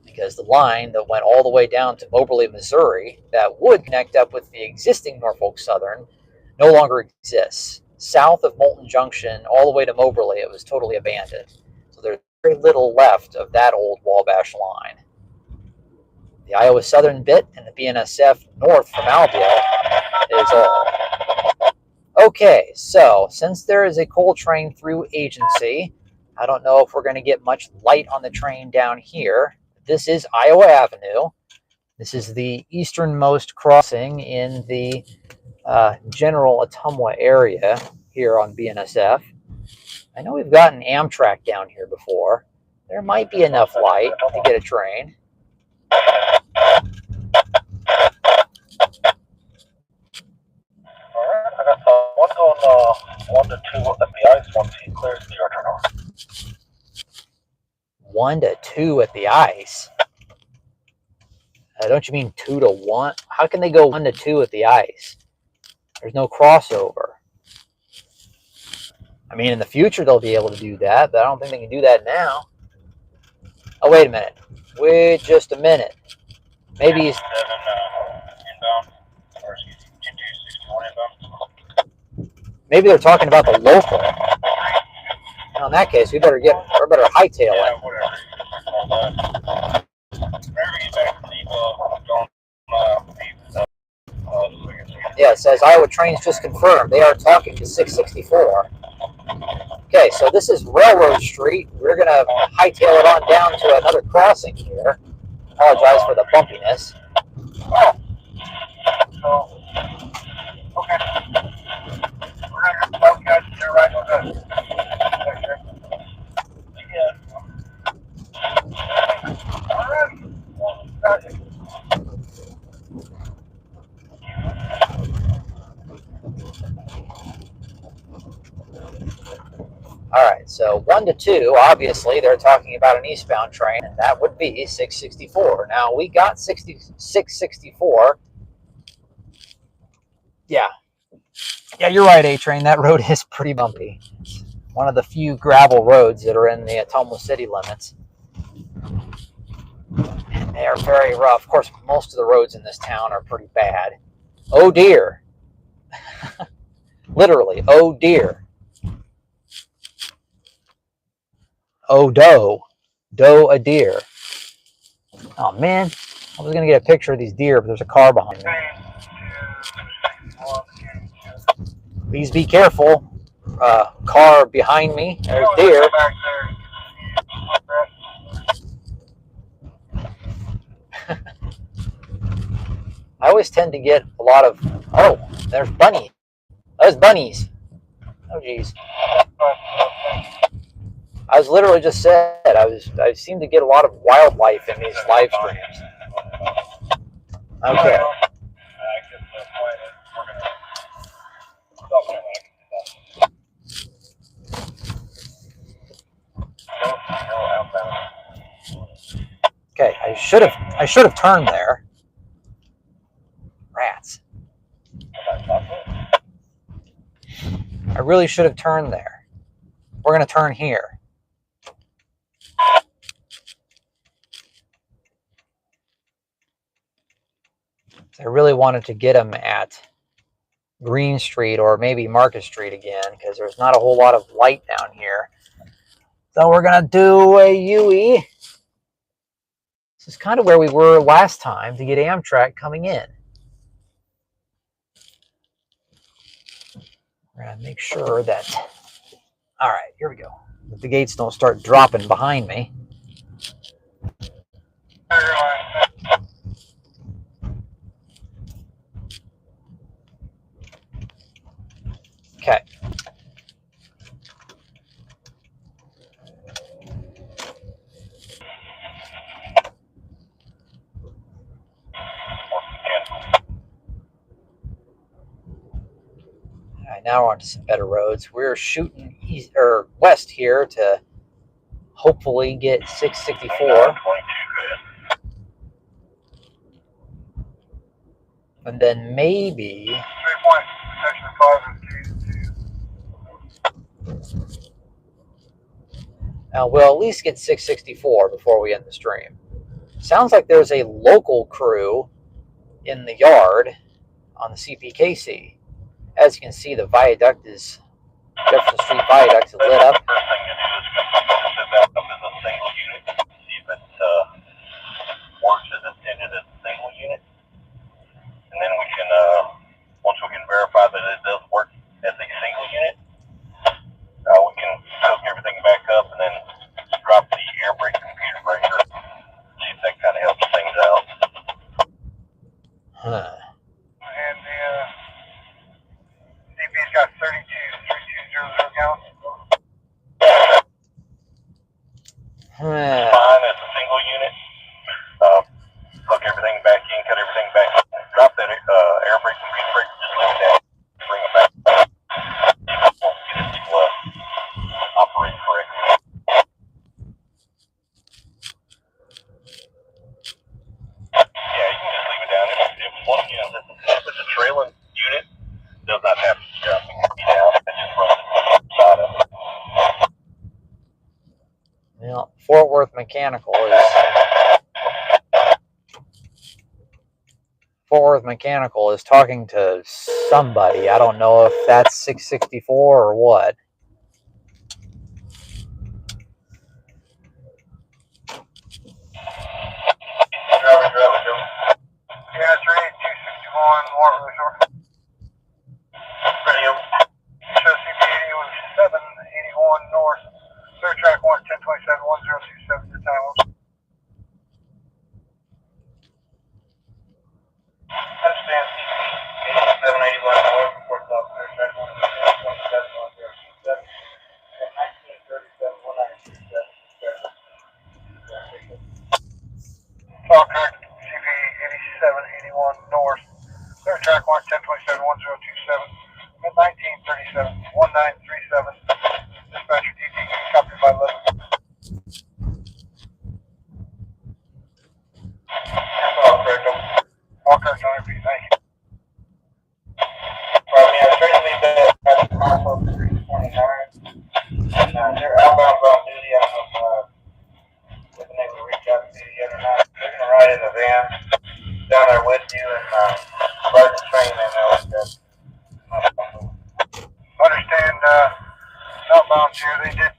[SPEAKER 1] because the line that went all the way down to Moberly, Missouri, that would connect up with the existing Norfolk Southern, no longer exists. South of Moulton Junction, all the way to Moberly, it was totally abandoned. So there's very little left of that old Wabash line. The Iowa Southern bit and the BNSF north from Albia is all. Okay, so since there is a coal train through agency, I don't know if we're going to get much light on the train down here. This is Iowa Avenue. This is the easternmost crossing in the general Ottumwa area here on BNSF. I know we've gotten Amtrak down here before. There might be enough light to get a train.
[SPEAKER 2] Alright, I got one going 1 to 2 at the ice once he clears the yard turnover.
[SPEAKER 1] 1 to 2 at the ice? Don't you mean 2 to 1? How can they go 1 to 2 at the ice? There's no crossover. I mean, in the future they'll be able to do that, but I don't think they can do that now. Oh, wait a minute. Wait just a minute. Maybe he's... Maybe they're talking about the local. Well, in that case, we better hightail it. Yeah, it says Iowa trains just confirmed. They are talking to 664. Okay, so this is Railroad Street. We're going to hightail it on down to another crossing here. Apologize for the bumpiness. Alright, so 1 to 2, obviously they're talking about an eastbound train, and that would be 664. Now, we got 664. Yeah, you're right, A-Train. That road is pretty bumpy. It's one of the few gravel roads that are in the Ottumwa city limits. And they are very rough. Of course, most of the roads in this town are pretty bad. Oh, dear. Literally, oh, dear. Oh, doe a deer. Oh, man. I was going to get a picture of these deer, but there's a car behind me. Please be careful. Car behind me. There's deer. I always tend to get a lot of... Oh, there's bunnies. There's bunnies. Oh, geez. I was literally just said, I seem to get a lot of wildlife in these live streams. Okay. Okay, I should have turned there. Rats. I really should have turned there. We're going to turn here. I really wanted to get them at Green Street or maybe Market Street again, because there's not a whole lot of light down here. So we're going to do a UE. This is kind of where we were last time to get Amtrak coming in. We're going to make sure that... All right, here we go. That the gates don't start dropping behind me. Okay. All right, now we're on to some better roads. We're shooting east or west here to hopefully get 664. And then maybe... we'll at least get 664 before we end the stream. Sounds like there's a local crew in the yard on the CPKC. As you can see, the viaduct is, Jefferson Street Viaduct is lit up.
[SPEAKER 2] First thing to do is set that up as a single unit, see if it works as intended as a single unit. And then we can, once we can verify that it does work as a single unit, we can hook everything back up and then drop the air brake computer breaker. See if that kind of helps things out.
[SPEAKER 1] Huh.
[SPEAKER 2] And the CP's got 32,3200 gallons. Fine as a single unit. Hook everything back in, cut everything back, drop that air brake computer breaker, just leave it down, bring it back up. Get it to operate correctly. Yeah, you can just leave it down. If one unit, if it's a trailing unit, does not have to drop the key down. It just runs it side of it.
[SPEAKER 1] Well, Fort Worth Mechanical is talking to somebody. I don't know if that's 664 or what.
[SPEAKER 2] Yeah, it's ready, 261 Waterloo Shore. Radio. Show CP80 was 781 north. Third track 1, 1027, 1027, your time was. Understand CP 781 north, before stop, third track 1, 1027, 1027, and 1937, 1937. All correct. CP 8781 north. Third track 1, 1027, 1027, at 1937, 1937. Dispatcher DT, copy by 11. All correct. All correct on repeat. Thank you. Yeah, straight to leave that at Marshall 329. They're outbound on duty. I don't know if they've been able to reach out to you yet or not. They're going to ride in the van down there with you and ride the train in there like that. Understand, outbound here, they did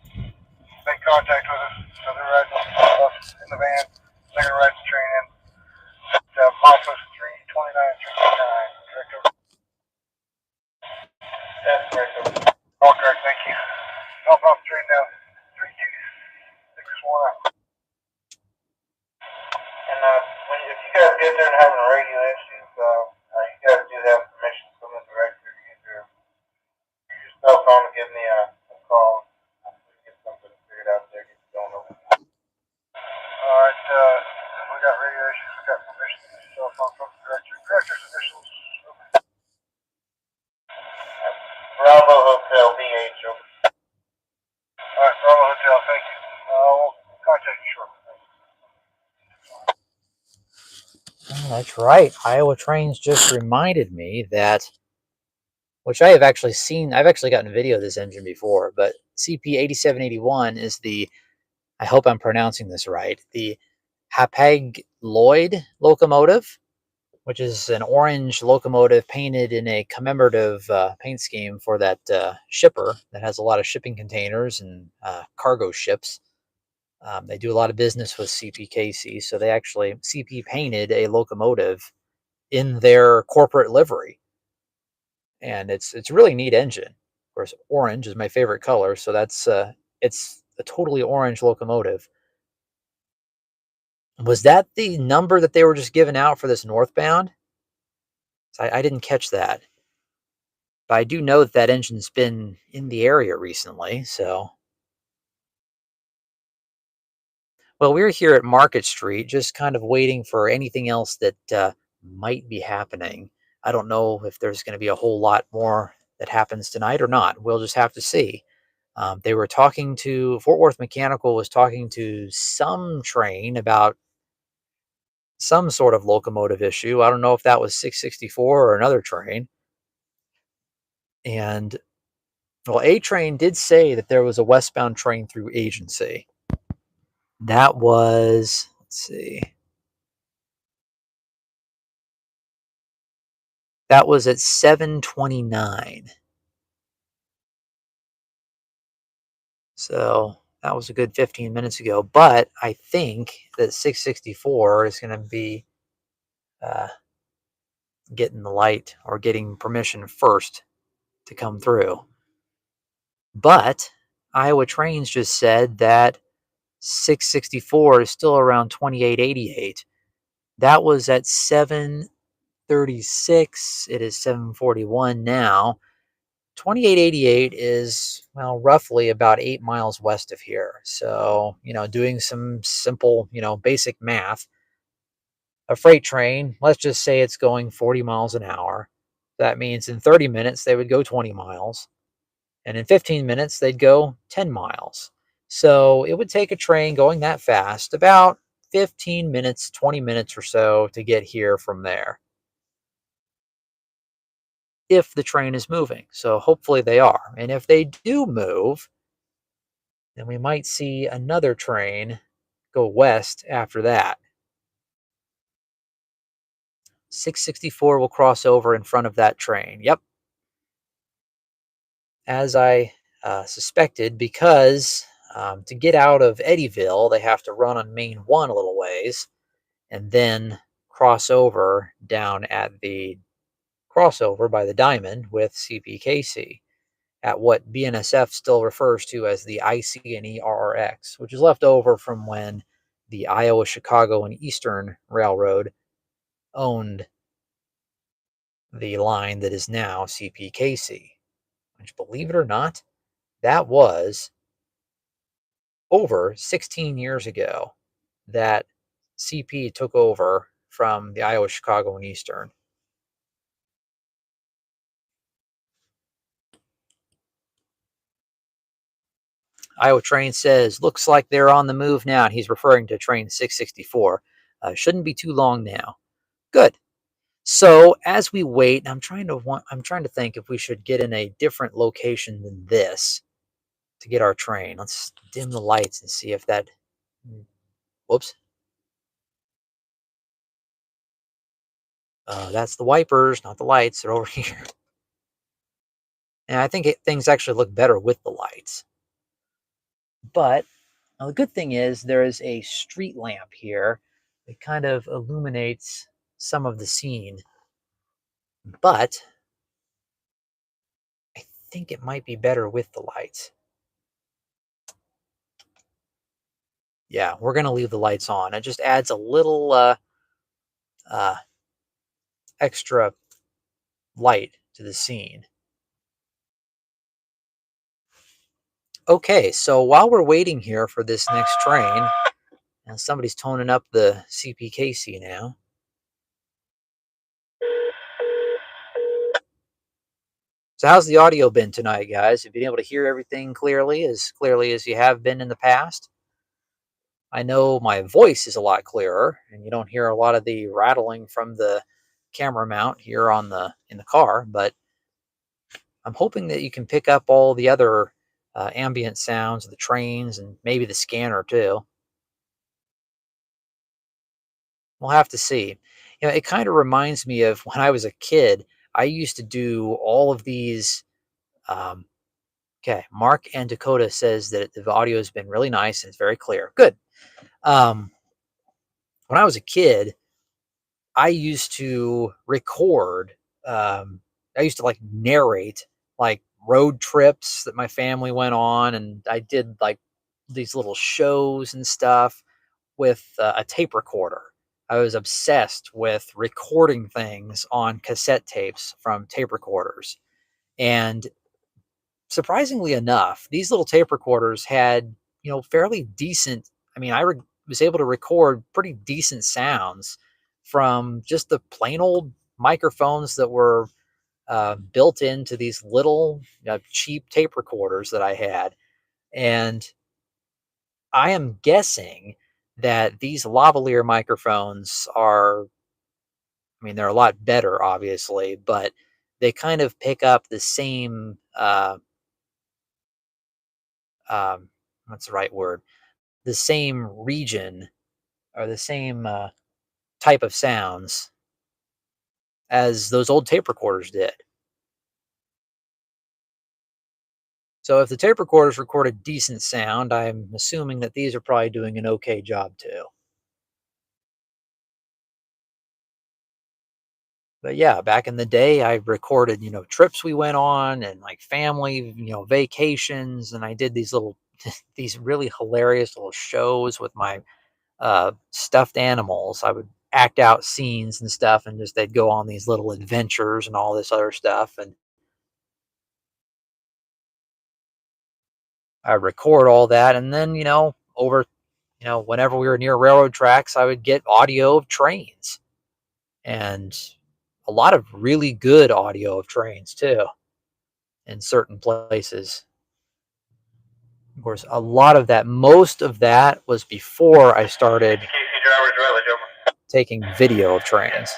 [SPEAKER 2] make contact with us, so they're riding us in the van. They're going to ride the train in.
[SPEAKER 1] That's right. Iowa Trains just reminded me that, which I have actually seen, I've actually gotten a video of this engine before, but CP8781 is the, I hope I'm pronouncing this right, the Hapag-Lloyd locomotive, which is an orange locomotive painted in a commemorative paint scheme for that shipper that has a lot of shipping containers and cargo ships. They do a lot of business with CPKC, so they actually, CP painted a locomotive in their corporate livery. And it's a really neat engine. Of course, orange is my favorite color, so that's it's a totally orange locomotive. Was that the number that they were just giving out for this northbound? I didn't catch that. But I do know that that engine's been in the area recently, so. Well, we're here at Market Street, just kind of waiting for anything else that might be happening. I don't know if there's going to be a whole lot more that happens tonight or not. We'll just have to see. They were talking to, Fort Worth Mechanical was talking to some train about some sort of locomotive issue. I don't know if that was 664 or another train. And, well, A train did say that there was a westbound train through agency. That was, let's see. That was at 7:29. So that was a good 15 minutes ago. But I think that 664 is going to be getting the light or getting permission first to come through. But Iowa Trains just said that 664 is still around 2888. That was at 7:36. It is 7:41 now. 2888 is, well, roughly about 8 miles west of here. So, doing some simple, basic math, a freight train, let's just say it's going 40 miles an hour. That means in 30 minutes, they would go 20 miles. And in 15 minutes, they'd go 10 miles. So it would take a train going that fast about 15 minutes, 20 minutes or so to get here from there, if the train is moving. So hopefully they are. And if they do move, then we might see another train go west after that. 664 will cross over in front of that train. Yep. As I suspected, because to get out of Eddyville, they have to run on Main 1 a little ways and then cross over down at the crossover by the Diamond with CPKC at what BNSF still refers to as the IC and ERRX, which is left over from when the Iowa, Chicago, and Eastern Railroad owned the line that is now CPKC, which, believe it or not, that was over 16 years ago that CP took over from the Iowa, Chicago, and Eastern. Iowa Train says, looks like they're on the move now. And he's referring to train 664. Shouldn't be too long now. Good. So as we wait, I'm trying to think if we should get in a different location than this to get our train. Let's dim the lights and see if that. Whoops. That's the wipers, not the lights. They're over here. And I think things actually look better with the lights. But the good thing is there is a street lamp here that kind of illuminates some of the scene. But I think it might be better with the lights. Yeah, we're going to leave the lights on. It just adds a little extra light to the scene. Okay, so while we're waiting here for this next train, and somebody's toning up the CPKC now. So how's the audio been tonight, guys? Have you been able to hear everything clearly as you have been in the past? I know my voice is a lot clearer, and you don't hear a lot of the rattling from the camera mount here on in the car, but I'm hoping that you can pick up all the other ambient sounds of the trains and maybe the scanner too. We'll have to see. You know, it kind of reminds me of when I was a kid. I used to do all of these. Um, okay, Mark and Dakota says that the audio has been really nice and it's very clear. Good. Um, when I was a kid, I used to record. Um, I used to like narrate like road trips that my family went on, and I did like these little shows and stuff with a tape recorder. I was obsessed with recording things on cassette tapes from tape recorders. And surprisingly enough, these little tape recorders had, fairly decent. I mean, was able to record pretty decent sounds from just the plain old microphones that were built into these little cheap tape recorders that I had. And I am guessing that these lavalier microphones are, I mean, they're a lot better, obviously, but they kind of pick up the same, what's the right word? The same region or the same type of sounds as those old tape recorders did. So if the tape recorders recorded decent sound, I'm assuming that these are probably doing an okay job too. But yeah, back in the day, I recorded, trips we went on and like family, vacations. And I did these little, these really hilarious little shows with my stuffed animals. I would act out scenes and stuff, and just they'd go on these little adventures and all this other stuff. And I record all that. And then, over, whenever we were near railroad tracks, I would get audio of trains and a lot of really good audio of trains too in certain places. Of course, a lot of that, most of that was before I started taking video of trains.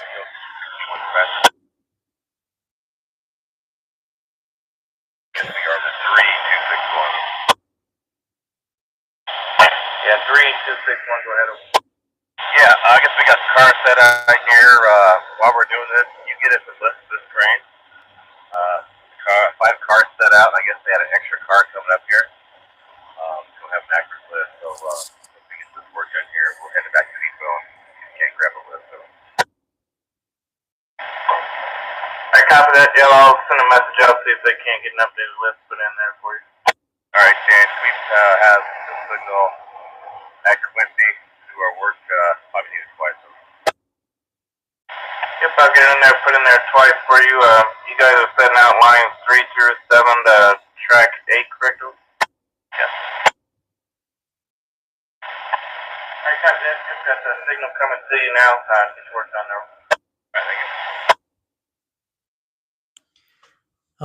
[SPEAKER 2] Yeah, 3261, go ahead. Yeah, I guess we got the car set out here. While we're doing this, you get us a list of this train. 5 cars set out. I guess they had an extra car coming up here. So we'll have an accurate list. So if we get this work done here, we're heading back to the depot and can't grab a list. So. I copy that, Yellow. I'll send a message out, see if they can't get an updated list put in there for you. All right, James. We have the signal at Quincy to do our work. Probably need it twice. So. Yep, I'll get in there, put in there twice for you. You guys are setting out lines 3 through 7 to track 8, correct? Yes. Alright, copy that. Just got the signal coming to you now. Get your work done there. Alright, thank you.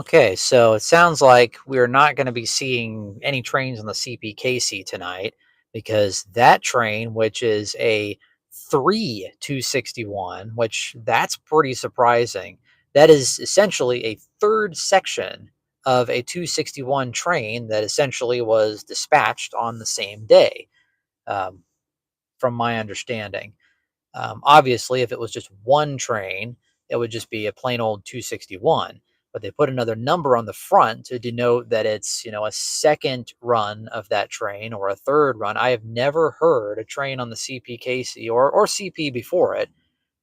[SPEAKER 1] Okay, so it sounds like we're not going to be seeing any trains on the CPKC tonight, because that train, which is a 3-261, which that's pretty surprising. That is essentially a third section of a 261 train that essentially was dispatched on the same day, from my understanding. Obviously, if it was just one train, it would just be a plain old 261. But they put another number on the front to denote that it's, a second run of that train or a third run. I have never heard a train on the CPKC or CP before it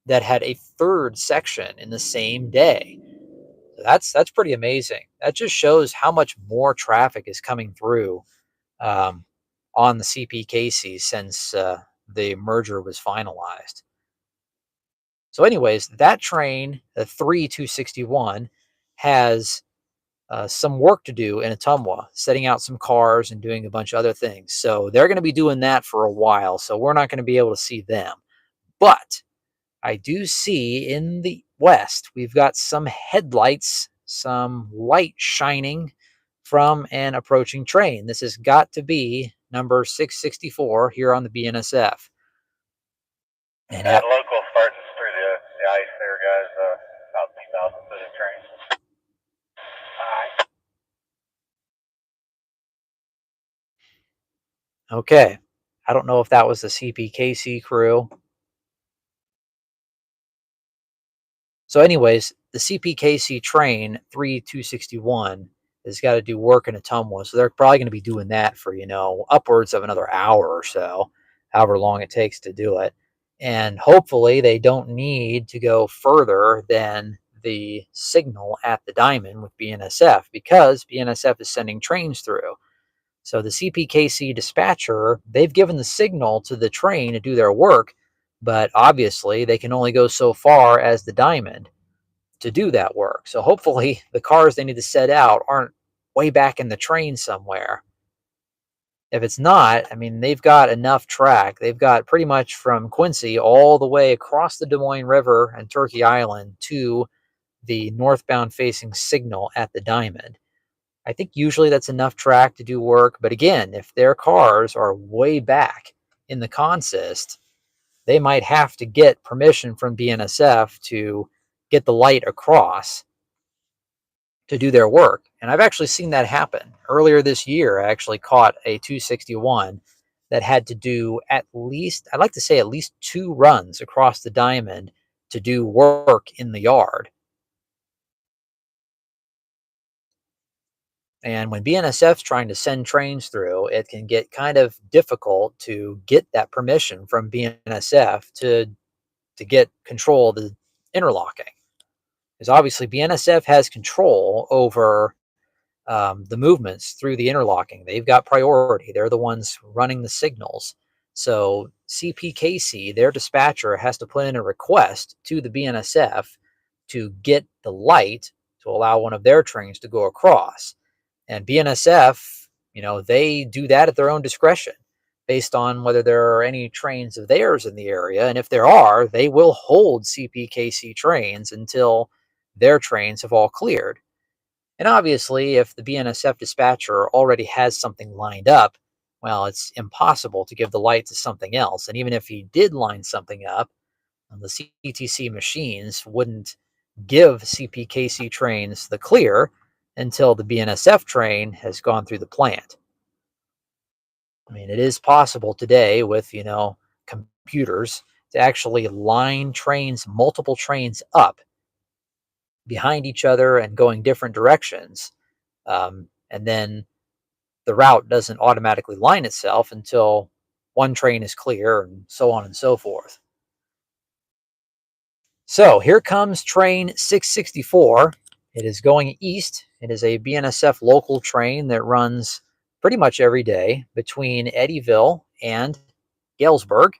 [SPEAKER 1] that had a third section in the same day. That's pretty amazing. That just shows how much more traffic is coming through on the CPKC since the merger was finalized. So anyways, that train, the 3-261, has some work to do in Ottumwa, setting out some cars and doing a bunch of other things. So they're going to be doing that for a while. So we're not going to be able to see them. But I do see in the west, we've got some headlights, some light shining from an approaching train. This has got to be number 664 here on the BNSF.
[SPEAKER 2] And local starting through the ice there, guys, about 2,000 foot of train.
[SPEAKER 1] Okay. I don't know if that was the CPKC crew. So anyways, the CPKC train 3261 has got to do work in Ottumwa. So they're probably going to be doing that for, upwards of another hour or so, however long it takes to do it. And hopefully they don't need to go further than the signal at the diamond with BNSF, because BNSF is sending trains through. So the CPKC dispatcher, they've given the signal to the train to do their work, but obviously they can only go so far as the diamond to do that work. So hopefully the cars they need to set out aren't way back in the train somewhere. If it's not, I mean, they've got enough track. They've got pretty much from Quincy all the way across the Des Moines River and Turkey Island to the northbound facing signal at the diamond. I think usually that's enough track to do work. But again, if their cars are way back in the consist, they might have to get permission from BNSF to get the light across to do their work. And I've actually seen that happen. Earlier this year, I actually caught a 261 that had to do at least, I'd like to say at least 2 runs across the diamond to do work in the yard. And when BNSF's trying to send trains through, it can get kind of difficult to get that permission from BNSF to get control of the interlocking. Because obviously BNSF has control over the movements through the interlocking. They've got priority. They're the ones running the signals. So CPKC, their dispatcher, has to put in a request to the BNSF to get the light to allow one of their trains to go across. And BNSF, they do that at their own discretion based on whether there are any trains of theirs in the area. And if there are, they will hold CPKC trains until their trains have all cleared. And obviously, if the BNSF dispatcher already has something lined up, well, it's impossible to give the light to something else. And even if he did line something up, the CTC machines wouldn't give CPKC trains the clear until the BNSF train has gone through the plant. I mean, it is possible today with, computers to actually line trains, multiple trains up behind each other and going different directions. And then the route doesn't automatically line itself until one train is clear, and so on and so forth. So here comes train 664. It is going east. It is a BNSF local train that runs pretty much every day between Eddyville and Galesburg,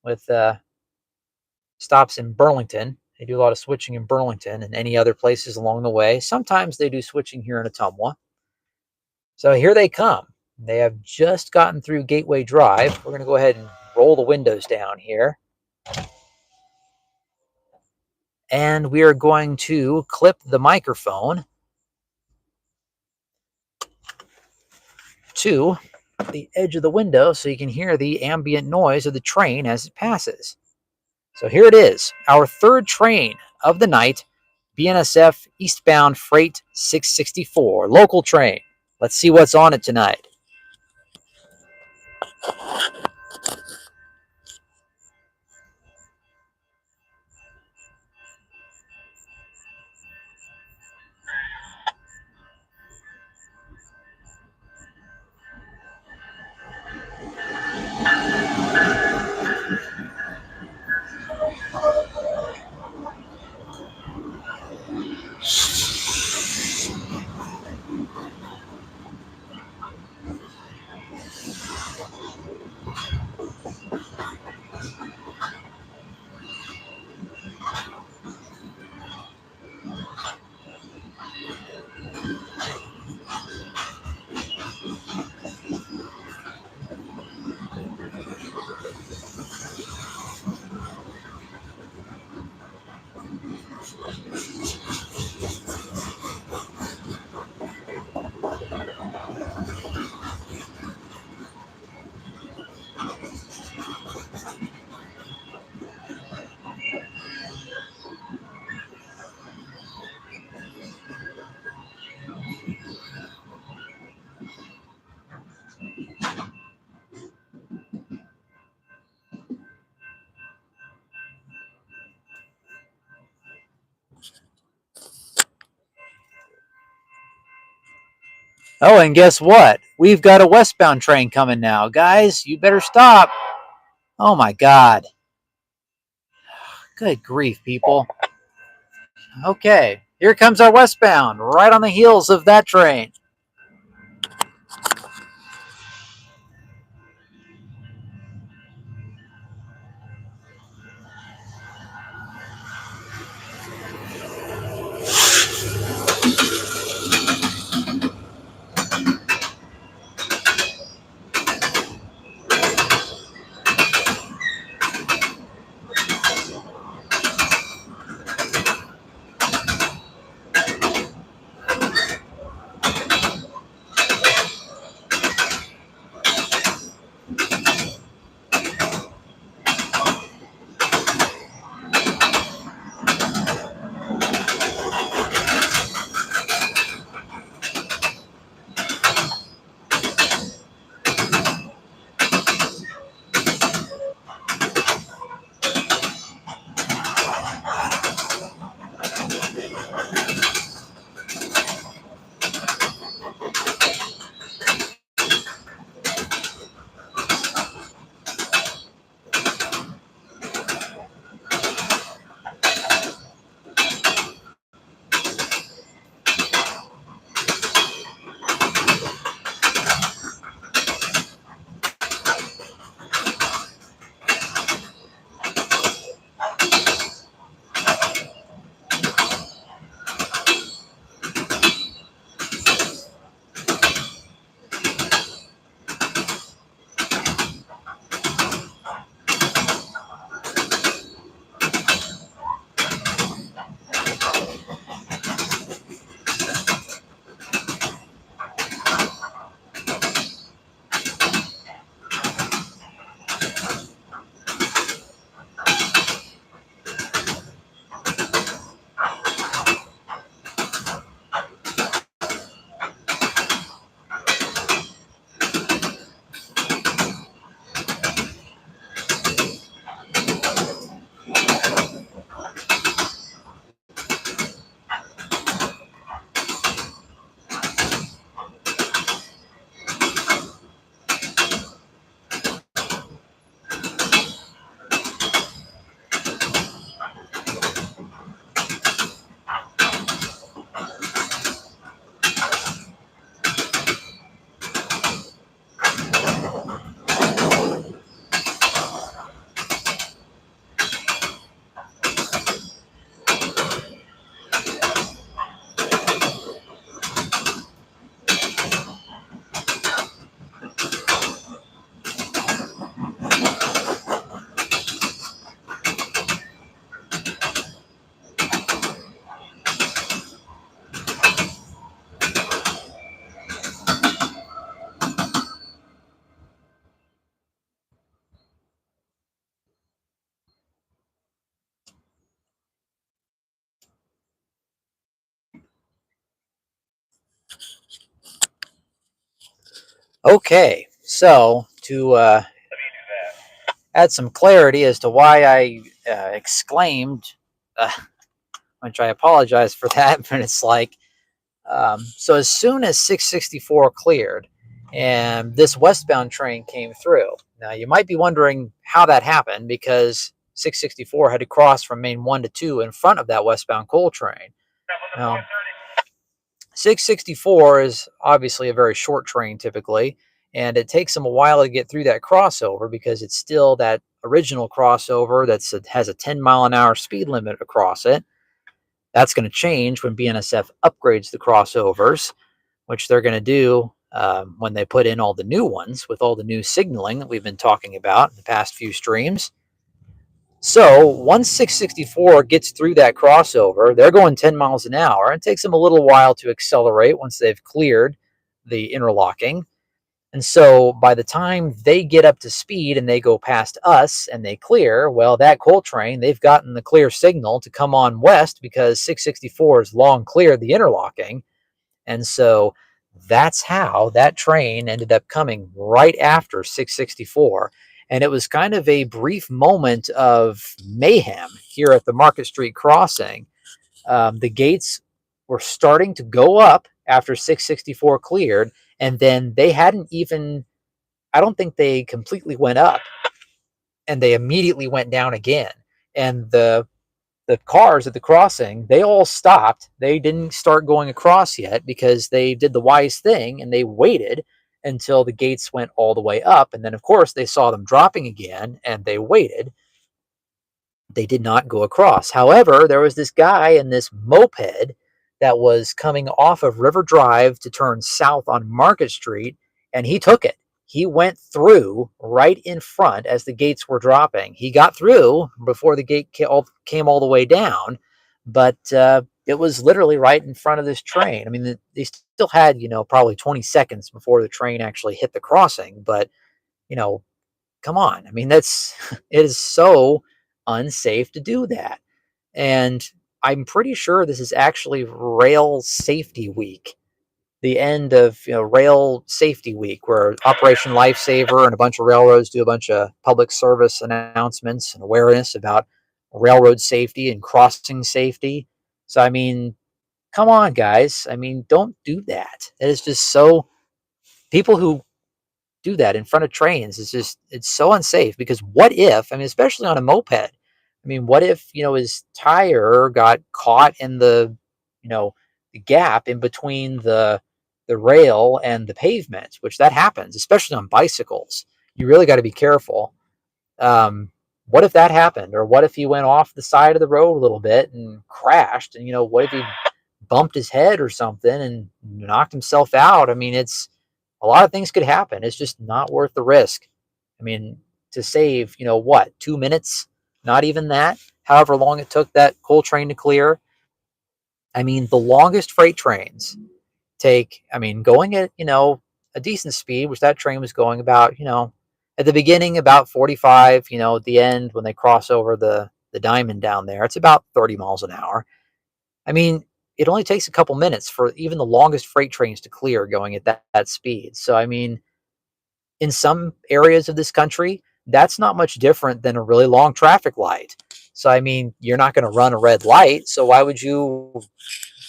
[SPEAKER 1] with stops in Burlington. They do a lot of switching in Burlington and any other places along the way. Sometimes they do switching here in Ottumwa. So here they come. They have just gotten through Gateway Drive. We're going to go ahead and roll the windows down here. And we are going to clip the microphone to the edge of the window so you can hear the ambient noise of the train as it passes. So here it is, our third train of the night, BNSF eastbound Freight 664, local train. Let's see what's on it tonight. Oh, and guess what? We've got a westbound train coming now. Guys, you better stop. Oh my God. Good grief, people. Okay, here comes our westbound, right on the heels of that train. Okay, so to add some clarity as to why I exclaimed, which I apologize for that, but it's like, so as soon as 664 cleared and this westbound train came through, now you might be wondering how that happened because 664 had to cross from main 1 to 2 in front of that westbound coal train. Now, 664 is obviously a very short train typically, and it takes them a while to get through that crossover because it's still that original crossover that has a 10-mile-an-hour speed limit across it. That's going to change when BNSF upgrades the crossovers, which they're going to do when they put in all the new ones with all the new signaling that we've been talking about in the past few streams. So once 664 gets through that crossover, they're going 10 miles an hour. It takes them a little while to accelerate once they've cleared the interlocking. And so by the time they get up to speed and they go past us and they clear, well, that coal train, they've gotten the clear signal to come on west because 664 has long cleared the interlocking. And so that's how that train ended up coming right after 664. And it was kind of a brief moment of mayhem here at the Market Street crossing. The gates were starting to go up after 664 cleared, and then they hadn't even, I don't think they completely went up, and they immediately went down again. And the cars at the crossing, they all stopped. They didn't start going across yet because they did the wise thing and they waited until the gates went all the way up. And then, of course, they saw them dropping again and they waited. They did not go across. However, there was this guy in this moped that was coming off of River Drive to turn south on Market Street, and he took it. He went through right in front as the gates were dropping. He got through before the gate came all the way down, but it was literally right in front of this train. I mean, they still had, probably 20 seconds before the train actually hit the crossing, but, come on. I mean, it is so unsafe to do that. And I'm pretty sure this is actually Rail Safety Week, the end of Rail Safety Week, where Operation Lifesaver and a bunch of railroads do a bunch of public service announcements and awareness about railroad safety and crossing safety. So, I mean, come on, guys. I mean, don't do that. It is just so, people who do that in front of trains, it's so unsafe. Because what if, I mean, especially on a moped, I mean, what if, his tire got caught in the gap in between the rail and the pavement, which that happens, especially on bicycles. You really got to be careful. What if that happened? Or what if he went off the side of the road a little bit and crashed? And, what if he bumped his head or something and knocked himself out? I mean, a lot of things could happen. It's just not worth the risk. I mean, to save, 2 minutes, not even that, however long it took that coal train to clear. I mean, the longest freight trains take, going at, a decent speed, which that train was going about, at the beginning, about 45, at the end, when they cross over the diamond down there, it's about 30 miles an hour. I mean, it only takes a couple minutes for even the longest freight trains to clear going at that speed. So, I mean, in some areas of this country, that's not much different than a really long traffic light. So, I mean, you're not going to run a red light. So why would you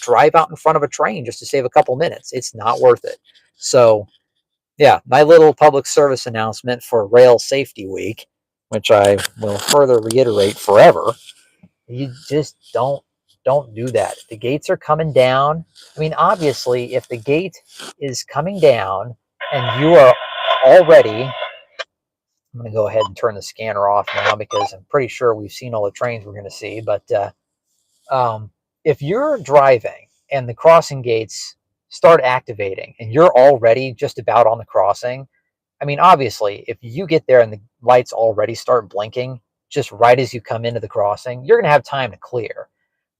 [SPEAKER 1] drive out in front of a train just to save a couple minutes? It's not worth it. So, yeah, my little public service announcement for Rail Safety Week, which I will further reiterate forever. You just don't do that. The gates are coming down. I mean, obviously, if the gate is coming down and you are already, I'm going to go ahead and turn the scanner off now because I'm pretty sure we've seen all the trains we're going to see. But if you're driving and the crossing gates start activating and you're already just about on the crossing, I mean, obviously, if you get there and the lights already start blinking just right as you come into the crossing, you're going to have time to clear.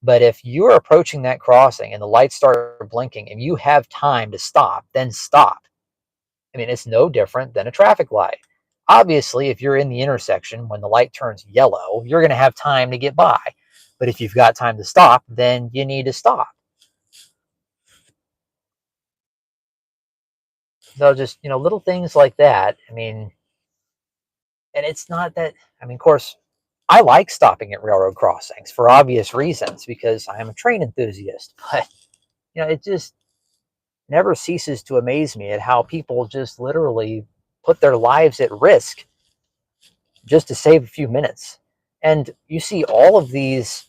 [SPEAKER 1] But if you're approaching that crossing and the lights start blinking and you have time to stop, then stop. I mean, it's no different than a traffic light. Obviously, if you're in the intersection when the light turns yellow, you're going to have time to get by. But if you've got time to stop, then you need to stop. So just, little things like that. I mean, and it's not that, I mean, of course, I like stopping at railroad crossings for obvious reasons because I am a train enthusiast. But, it just never ceases to amaze me at how people just literally put their lives at risk just to save a few minutes. And you see all these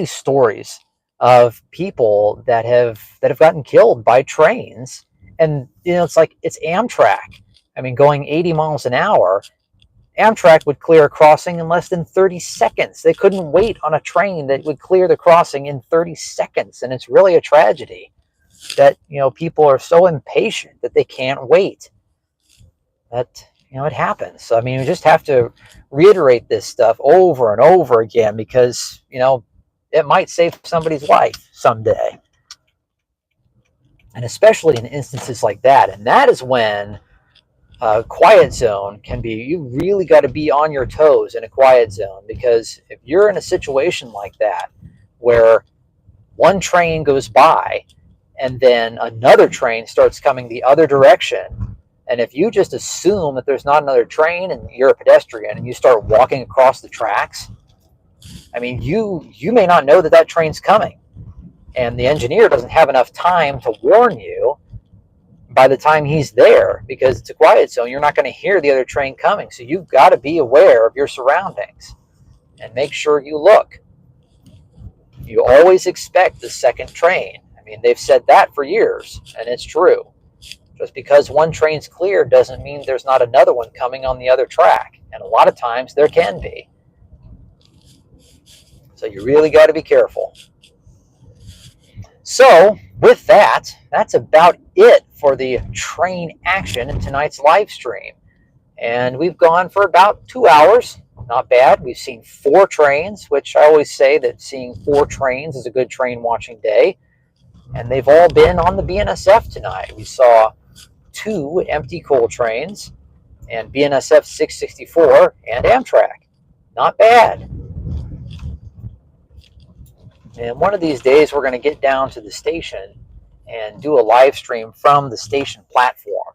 [SPEAKER 1] stories of people that have gotten killed by trains. And, it's like, it's Amtrak. I mean, going 80 miles an hour, Amtrak would clear a crossing in less than 30 seconds. They couldn't wait on a train that would clear the crossing in 30 seconds. And it's really a tragedy that, people are so impatient that they can't wait. That, it happens. So, I mean, we just have to reiterate this stuff over and over again because, it might save somebody's life someday. And especially in instances like that. And that is when a quiet zone can be, you really got to be on your toes in a quiet zone, because if you're in a situation like that where one train goes by and then another train starts coming the other direction, and if you just assume that there's not another train and you're a pedestrian and you start walking across the tracks, I mean, you may not know that train's coming. and the engineer doesn't have enough time to warn you by the time he's there, because it's a quiet zone. You're not going to hear the other train coming, so you've got to be aware of your surroundings and make sure you look. You always expect the second train. I mean, they've said that for years, and it's true. Just because one train's clear doesn't mean there's not another one coming on the other track, and a lot of times there can be. So you really got to be careful. So with that, that's about it for the train action in tonight's live stream. And we've gone for about 2 hours. Not bad. We've seen 4 trains, which I always say that seeing 4 trains is a good train watching day. And they've all been on the BNSF tonight. We saw 2 empty coal trains and BNSF 664 and Amtrak. Not bad. And one of these days we're going to get down to the station and do a live stream from the station platform.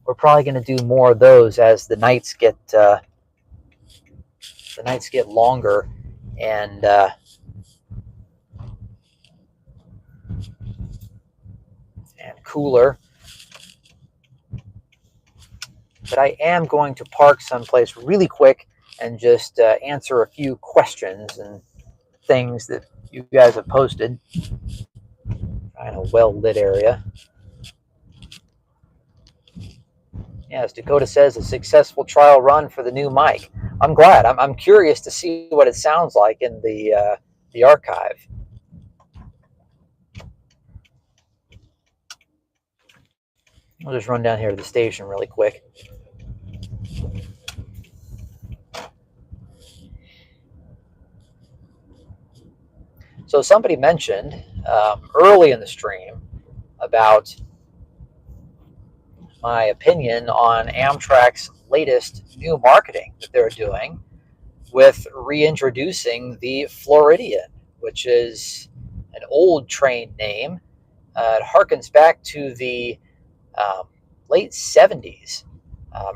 [SPEAKER 1] We're probably going to do more of those as the nights get longer and cooler. But I am going to park someplace really quick and just answer a few questions and things that you guys have posted. In a well-lit area. Yes, Dakota says a successful trial run for the new mic. I'm glad. I'm curious to see what it sounds like in the archive. I'll just run down here to the station really quick. So somebody mentioned early in the stream about my opinion on Amtrak's latest new marketing that they're doing with reintroducing the Floridian, which is an old train name. It harkens back to the late 70s,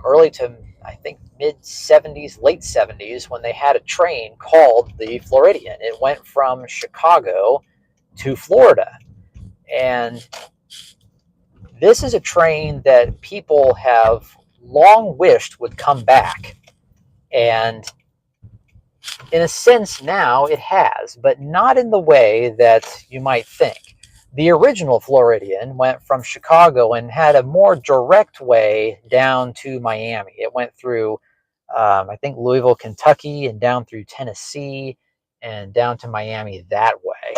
[SPEAKER 1] early to, I think, mid-70s, late 70s, when they had a train called the Floridian. It went from Chicago to Florida. And this is a train that people have long wished would come back. And in a sense now it has, but not in the way that you might think. The original Floridian went from Chicago and had a more direct way down to Miami. It went through, I think, Louisville, Kentucky, and down through Tennessee, and down to Miami that way,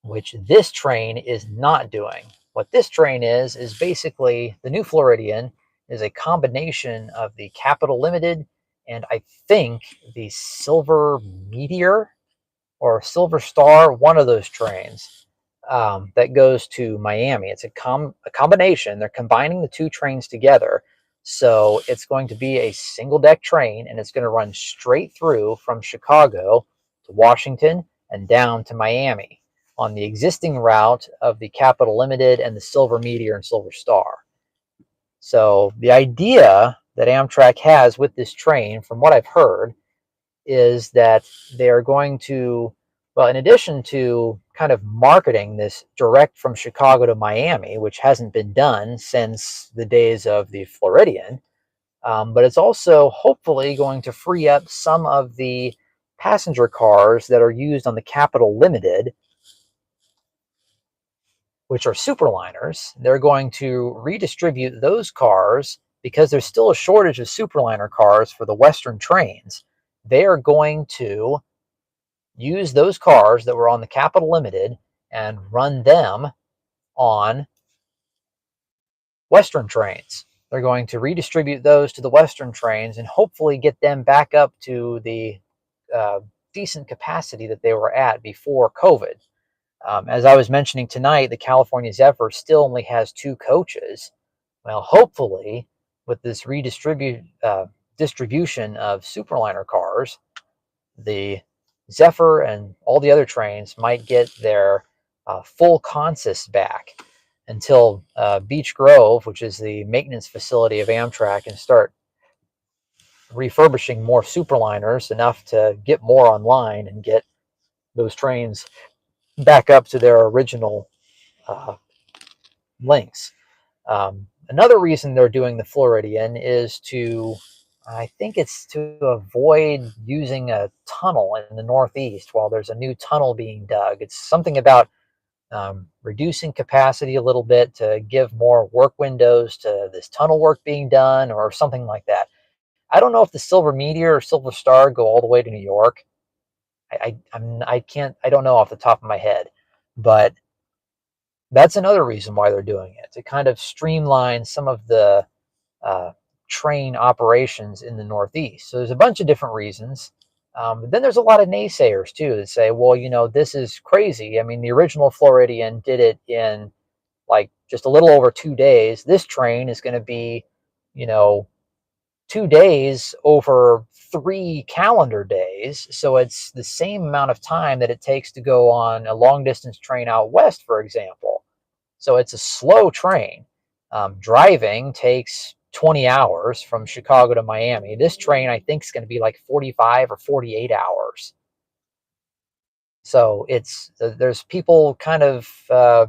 [SPEAKER 1] which this train is not doing. What this train is basically, the new Floridian is a combination of the Capital Limited and I think the Silver Meteor or Silver Star, one of those trains that goes to Miami. It's a combination. They're combining the 2 trains together. So it's going to be a single deck train, and it's going to run straight through from Chicago to Washington and down to Miami on the existing route of the Capital Limited and the Silver Meteor and Silver Star. So the idea that Amtrak has with this train, from what I've heard, is that they are going to, well, in addition to kind of marketing this direct from Chicago to Miami, which hasn't been done since the days of the Floridian, but it's also hopefully going to free up some of the passenger cars that are used on the Capital Limited, which are superliners. They're going to redistribute those cars because there's still a shortage of superliner cars for the Western trains. They are going to use those cars that were on the Capital Limited and run them on Western trains. They're going to redistribute those to the Western trains and hopefully get them back up to the decent capacity that they were at before COVID. As I was mentioning tonight, the California Zephyr still only has 2 coaches. Well, hopefully, with this distribution of superliner cars, the Zephyr and all the other trains might get their full consist back until Beech Grove, which is the maintenance facility of Amtrak, can start refurbishing more superliners enough to get more online and get those trains back up to their original lengths. Another reason they're doing the Floridian is to, I think it's to avoid using a tunnel in the Northeast while there's a new tunnel being dug. It's something about reducing capacity a little bit to give more work windows to this tunnel work being done or something like that. I don't know if the Silver Meteor or Silver Star go all the way to New York. I don't know off the top of my head, but that's another reason why they're doing it, to kind of streamline some of the uh, train operations in the Northeast. So there's a bunch of different reasons. But then there's a lot of naysayers too that say, well, you know, this is crazy. I mean, the original Floridian did it in like just a little over 2 days. This train is going to be, you know, 2 days over 3 calendar days. So it's the same amount of time that it takes to go on a long distance train out west, for example. So it's a slow train. Driving takes 20 hours from Chicago to Miami. This train, I think, is going to be like 45 or 48 hours. So there's people kind of, I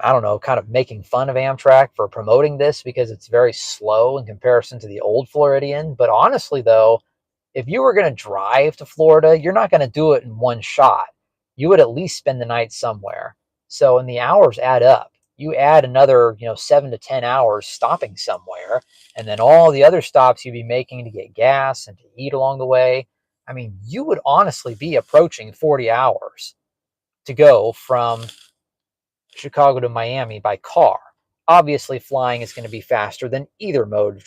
[SPEAKER 1] don't know, kind of making fun of Amtrak for promoting this because it's very slow in comparison to the old Floridian. But honestly, though, if you were going to drive to Florida, you're not going to do it in one shot. You would at least spend the night somewhere. So, and the hours add up. You add another, 7 to 10 hours stopping somewhere, and then all the other stops you'd be making to get gas and to eat along the way. I mean, you would honestly be approaching 40 hours to go from Chicago to Miami by car. Obviously, flying is going to be faster than either mode of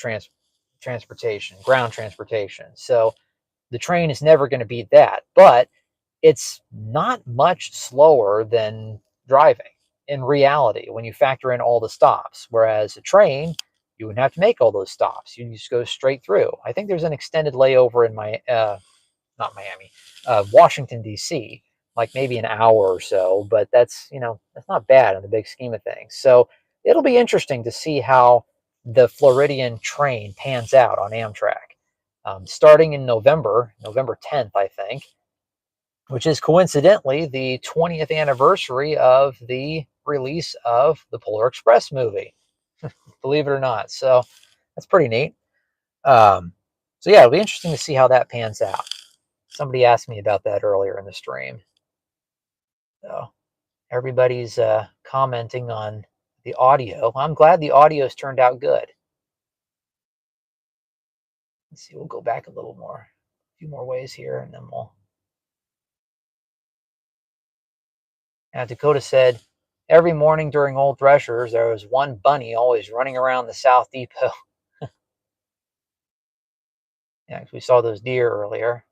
[SPEAKER 1] transportation, ground transportation. So the train is never going to beat that, but it's not much slower than driving in reality when you factor in all the stops. Whereas a train, you wouldn't have to make all those stops. You just go straight through. I think there's an extended layover in not Miami, Washington, D.C., like maybe an hour or so, but that's not bad in the big scheme of things. So it'll be interesting to see how the Floridian train pans out on Amtrak. Starting in November 10th, I think, which is coincidentally the 20th anniversary of the release of the Polar Express movie, believe it or not. So that's pretty neat. So yeah, it'll be interesting to see how that pans out. Somebody asked me about that earlier in the stream. So everybody's commenting on the audio. I'm glad the audio's turned out good. Let's see, we'll go back a little more, a few more ways here, and then we'll. Now, Dakota said, every morning during Old Threshers, there was one bunny always running around the South Depot. Yeah, we saw those deer earlier.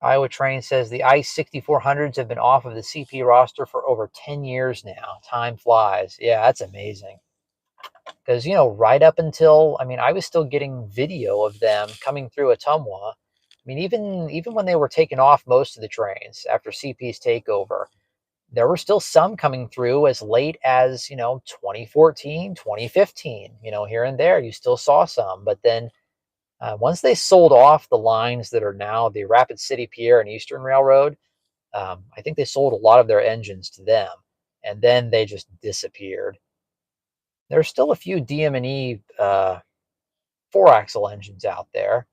[SPEAKER 1] Iowa Train says the ICE 6400s have been off of the CP roster for over 10 years now. Time flies. Yeah, that's amazing. Because, right up until, I was still getting video of them coming through Ottumwa. I mean, even when they were taking off most of the trains after CP's takeover, there were still some coming through as late as, 2014, 2015, here and there. You still saw some. But then once they sold off the lines that are now the Rapid City Pier and Eastern Railroad, I think they sold a lot of their engines to them. And then they just disappeared. There's still a few DM&E 4-axle engines out there.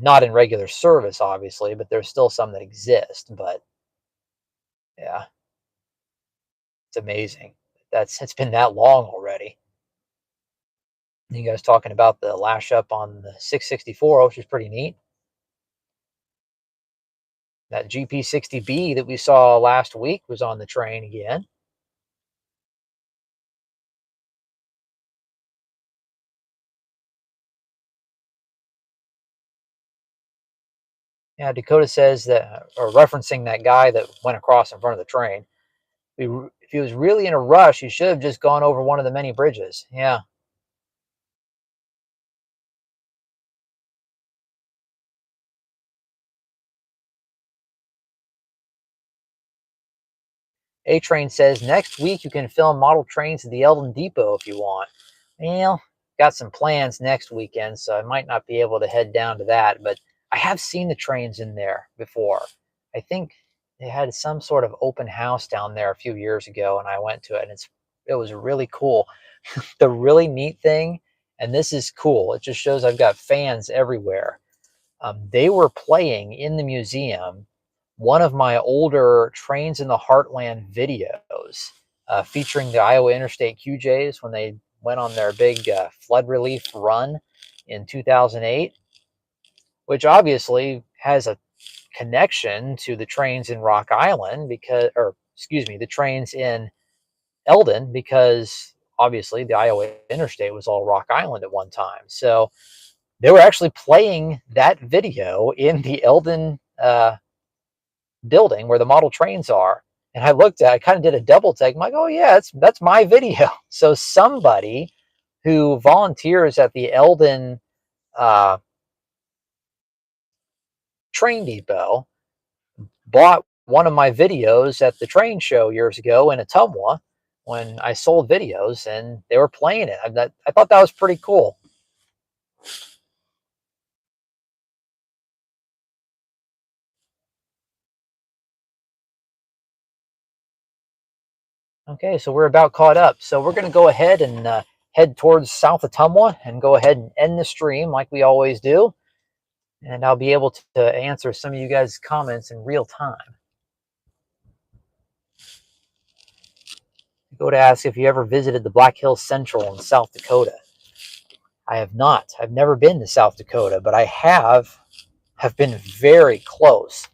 [SPEAKER 1] Not in regular service, obviously, but there's still some that exist. But yeah, it's amazing. It's been that long already. You guys talking about the lash up on the 664, which is pretty neat. That GP60B that we saw last week was on the train again. Yeah, Dakota says that, or referencing that guy that went across in front of the train. If he was really in a rush, he should have just gone over one of the many bridges. Yeah. A Train says next week you can film model trains at the Eldon Depot if you want. Well, got some plans next weekend, so I might not be able to head down to that, but I have seen the trains in there before. I think they had some sort of open house down there a few years ago, and I went to it, and it was really cool. The really neat thing, and this is cool, it just shows I've got fans everywhere. They were playing in the museum one of my older Trains in the Heartland videos featuring the Iowa Interstate QJs when they went on their big flood relief run in 2008, which obviously has a connection to the trains in Rock Island because, or excuse me, the trains in Eldon, because obviously the Iowa Interstate was all Rock Island at one time. So they were actually playing that video in the Eldon building where the model trains are. And I kind of did a double take. I'm like, oh yeah, that's my video. So somebody who volunteers at the Eldon train depot bought one of my videos at the train show years ago in Ottumwa when I sold videos, and they were playing it. I thought that was pretty cool. Okay, so we're about caught up. So we're going to go ahead and head towards South Ottumwa and go ahead and end the stream like we always do. And I'll be able to answer some of you guys' comments in real time. I go to ask if you ever visited the Black Hills Central in South Dakota. I have not. I've never been to South Dakota, but I have been very close.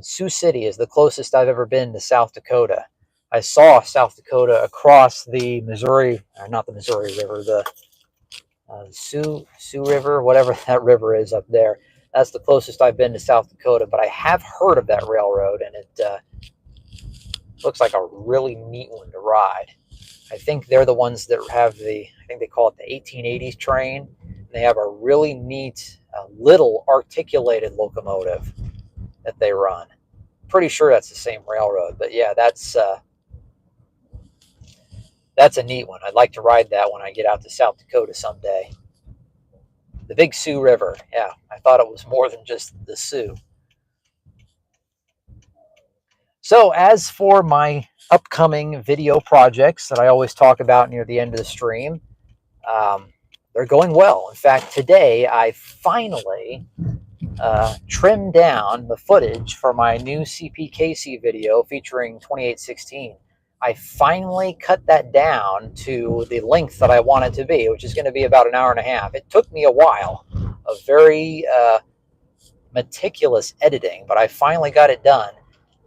[SPEAKER 1] Sioux City is the closest I've ever been to South Dakota. I saw South Dakota across the Missouri, or not the Missouri River, the Sioux River, whatever that river is up there. That's the closest I've been to South Dakota, but I have heard of that railroad, and it looks like a really neat one to ride. I think they're the ones that have I think they call it the 1880s train. They have a really neat little articulated locomotive that they run. Pretty sure that's the same railroad, but yeah, that's a neat one. I'd like to ride that when I get out to South Dakota someday. The Big Sioux River. Yeah, I thought it was more than just the Sioux. So as for my upcoming video projects that I always talk about near the end of the stream, they're going well. In fact, today I finally trimmed down the footage for my new CPKC video featuring 2816. I finally cut that down to the length that I want it to be, which is going to be about an hour and a half. It took me a while of very meticulous editing, but I finally got it done.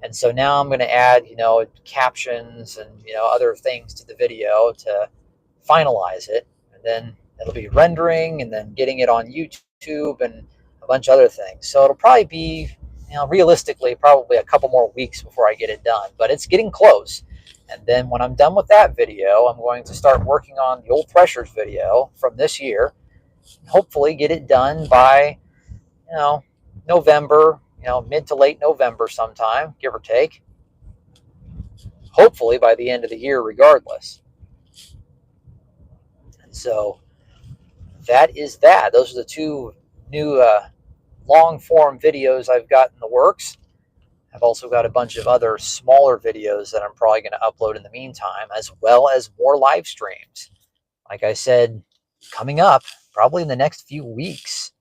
[SPEAKER 1] And so now I'm going to add, captions and, other things to the video to finalize it. And then it'll be rendering and then getting it on YouTube and a bunch of other things. So it'll probably be, realistically, probably a couple more weeks before I get it done. But it's getting close. And then when I'm done with that video, I'm going to start working on the Old Threshers video from this year. Hopefully get it done by, November, mid to late November sometime, give or take. Hopefully by the end of the year regardless. And so that is that. Those are the two new long form videos I've got in the works. I've also got a bunch of other smaller videos that I'm probably going to upload in the meantime, as well as more live streams. Like I said, coming up probably in the next few weeks,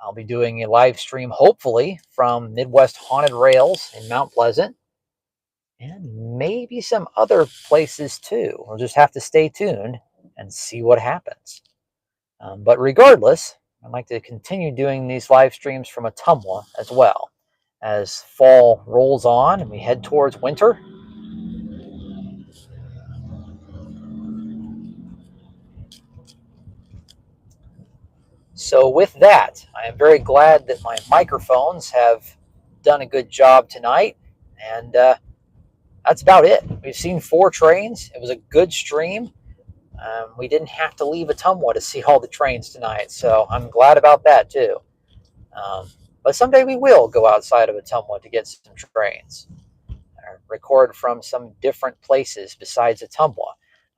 [SPEAKER 1] I'll be doing a live stream, hopefully, from Midwest Haunted Rails in Mount Pleasant, and maybe some other places too. We'll just have to stay tuned and see what happens. But regardless, I'd like to continue doing these live streams from Ottumwa as well as fall rolls on and we head towards winter. So with that, I am very glad that my microphones have done a good job tonight, and that's about it. We've seen 4 trains. It was a good stream. We didn't have to leave Ottumwa to see all the trains tonight, so I'm glad about that too. But someday we will go outside of Ottumwa to get some trains, record from some different places besides Ottumwa.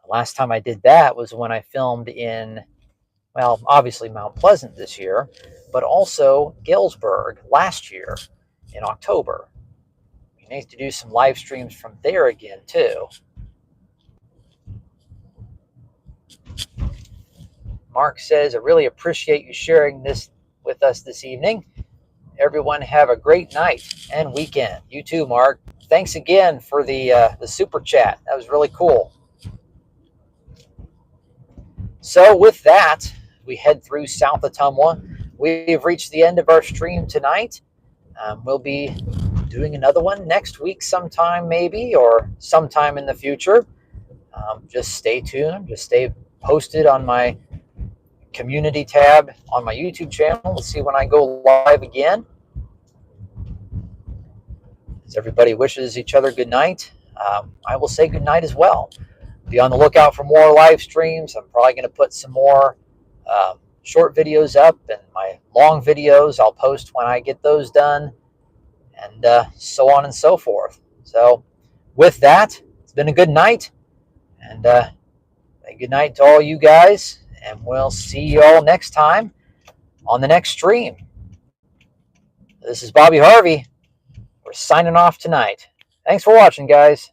[SPEAKER 1] Last time I did that was when I filmed in, well, obviously Mount Pleasant this year, but also Galesburg last year in October. We need to do some live streams from there again too. Mark says, I really appreciate you sharing this with us this evening. Everyone have a great night and weekend. You too, Mark. Thanks again for the super chat. That was really cool. So with that, we head through South Ottumwa. We've reached the end of our stream tonight. We'll be doing another one next week sometime maybe, or sometime in the future. Just stay tuned. Just stay posted on my community tab on my YouTube channel. We'll see when I go live again. As everybody wishes each other good night, I will say good night as well. Be on the lookout for more live streams. I'm probably going to put some more short videos up, and my long videos I'll post when I get those done, and so on and so forth. So with that, it's been a good night, and good night to all you guys, and we'll see you all next time on the next stream. This is Bobby Harvey. We're signing off tonight. Thanks for watching, guys.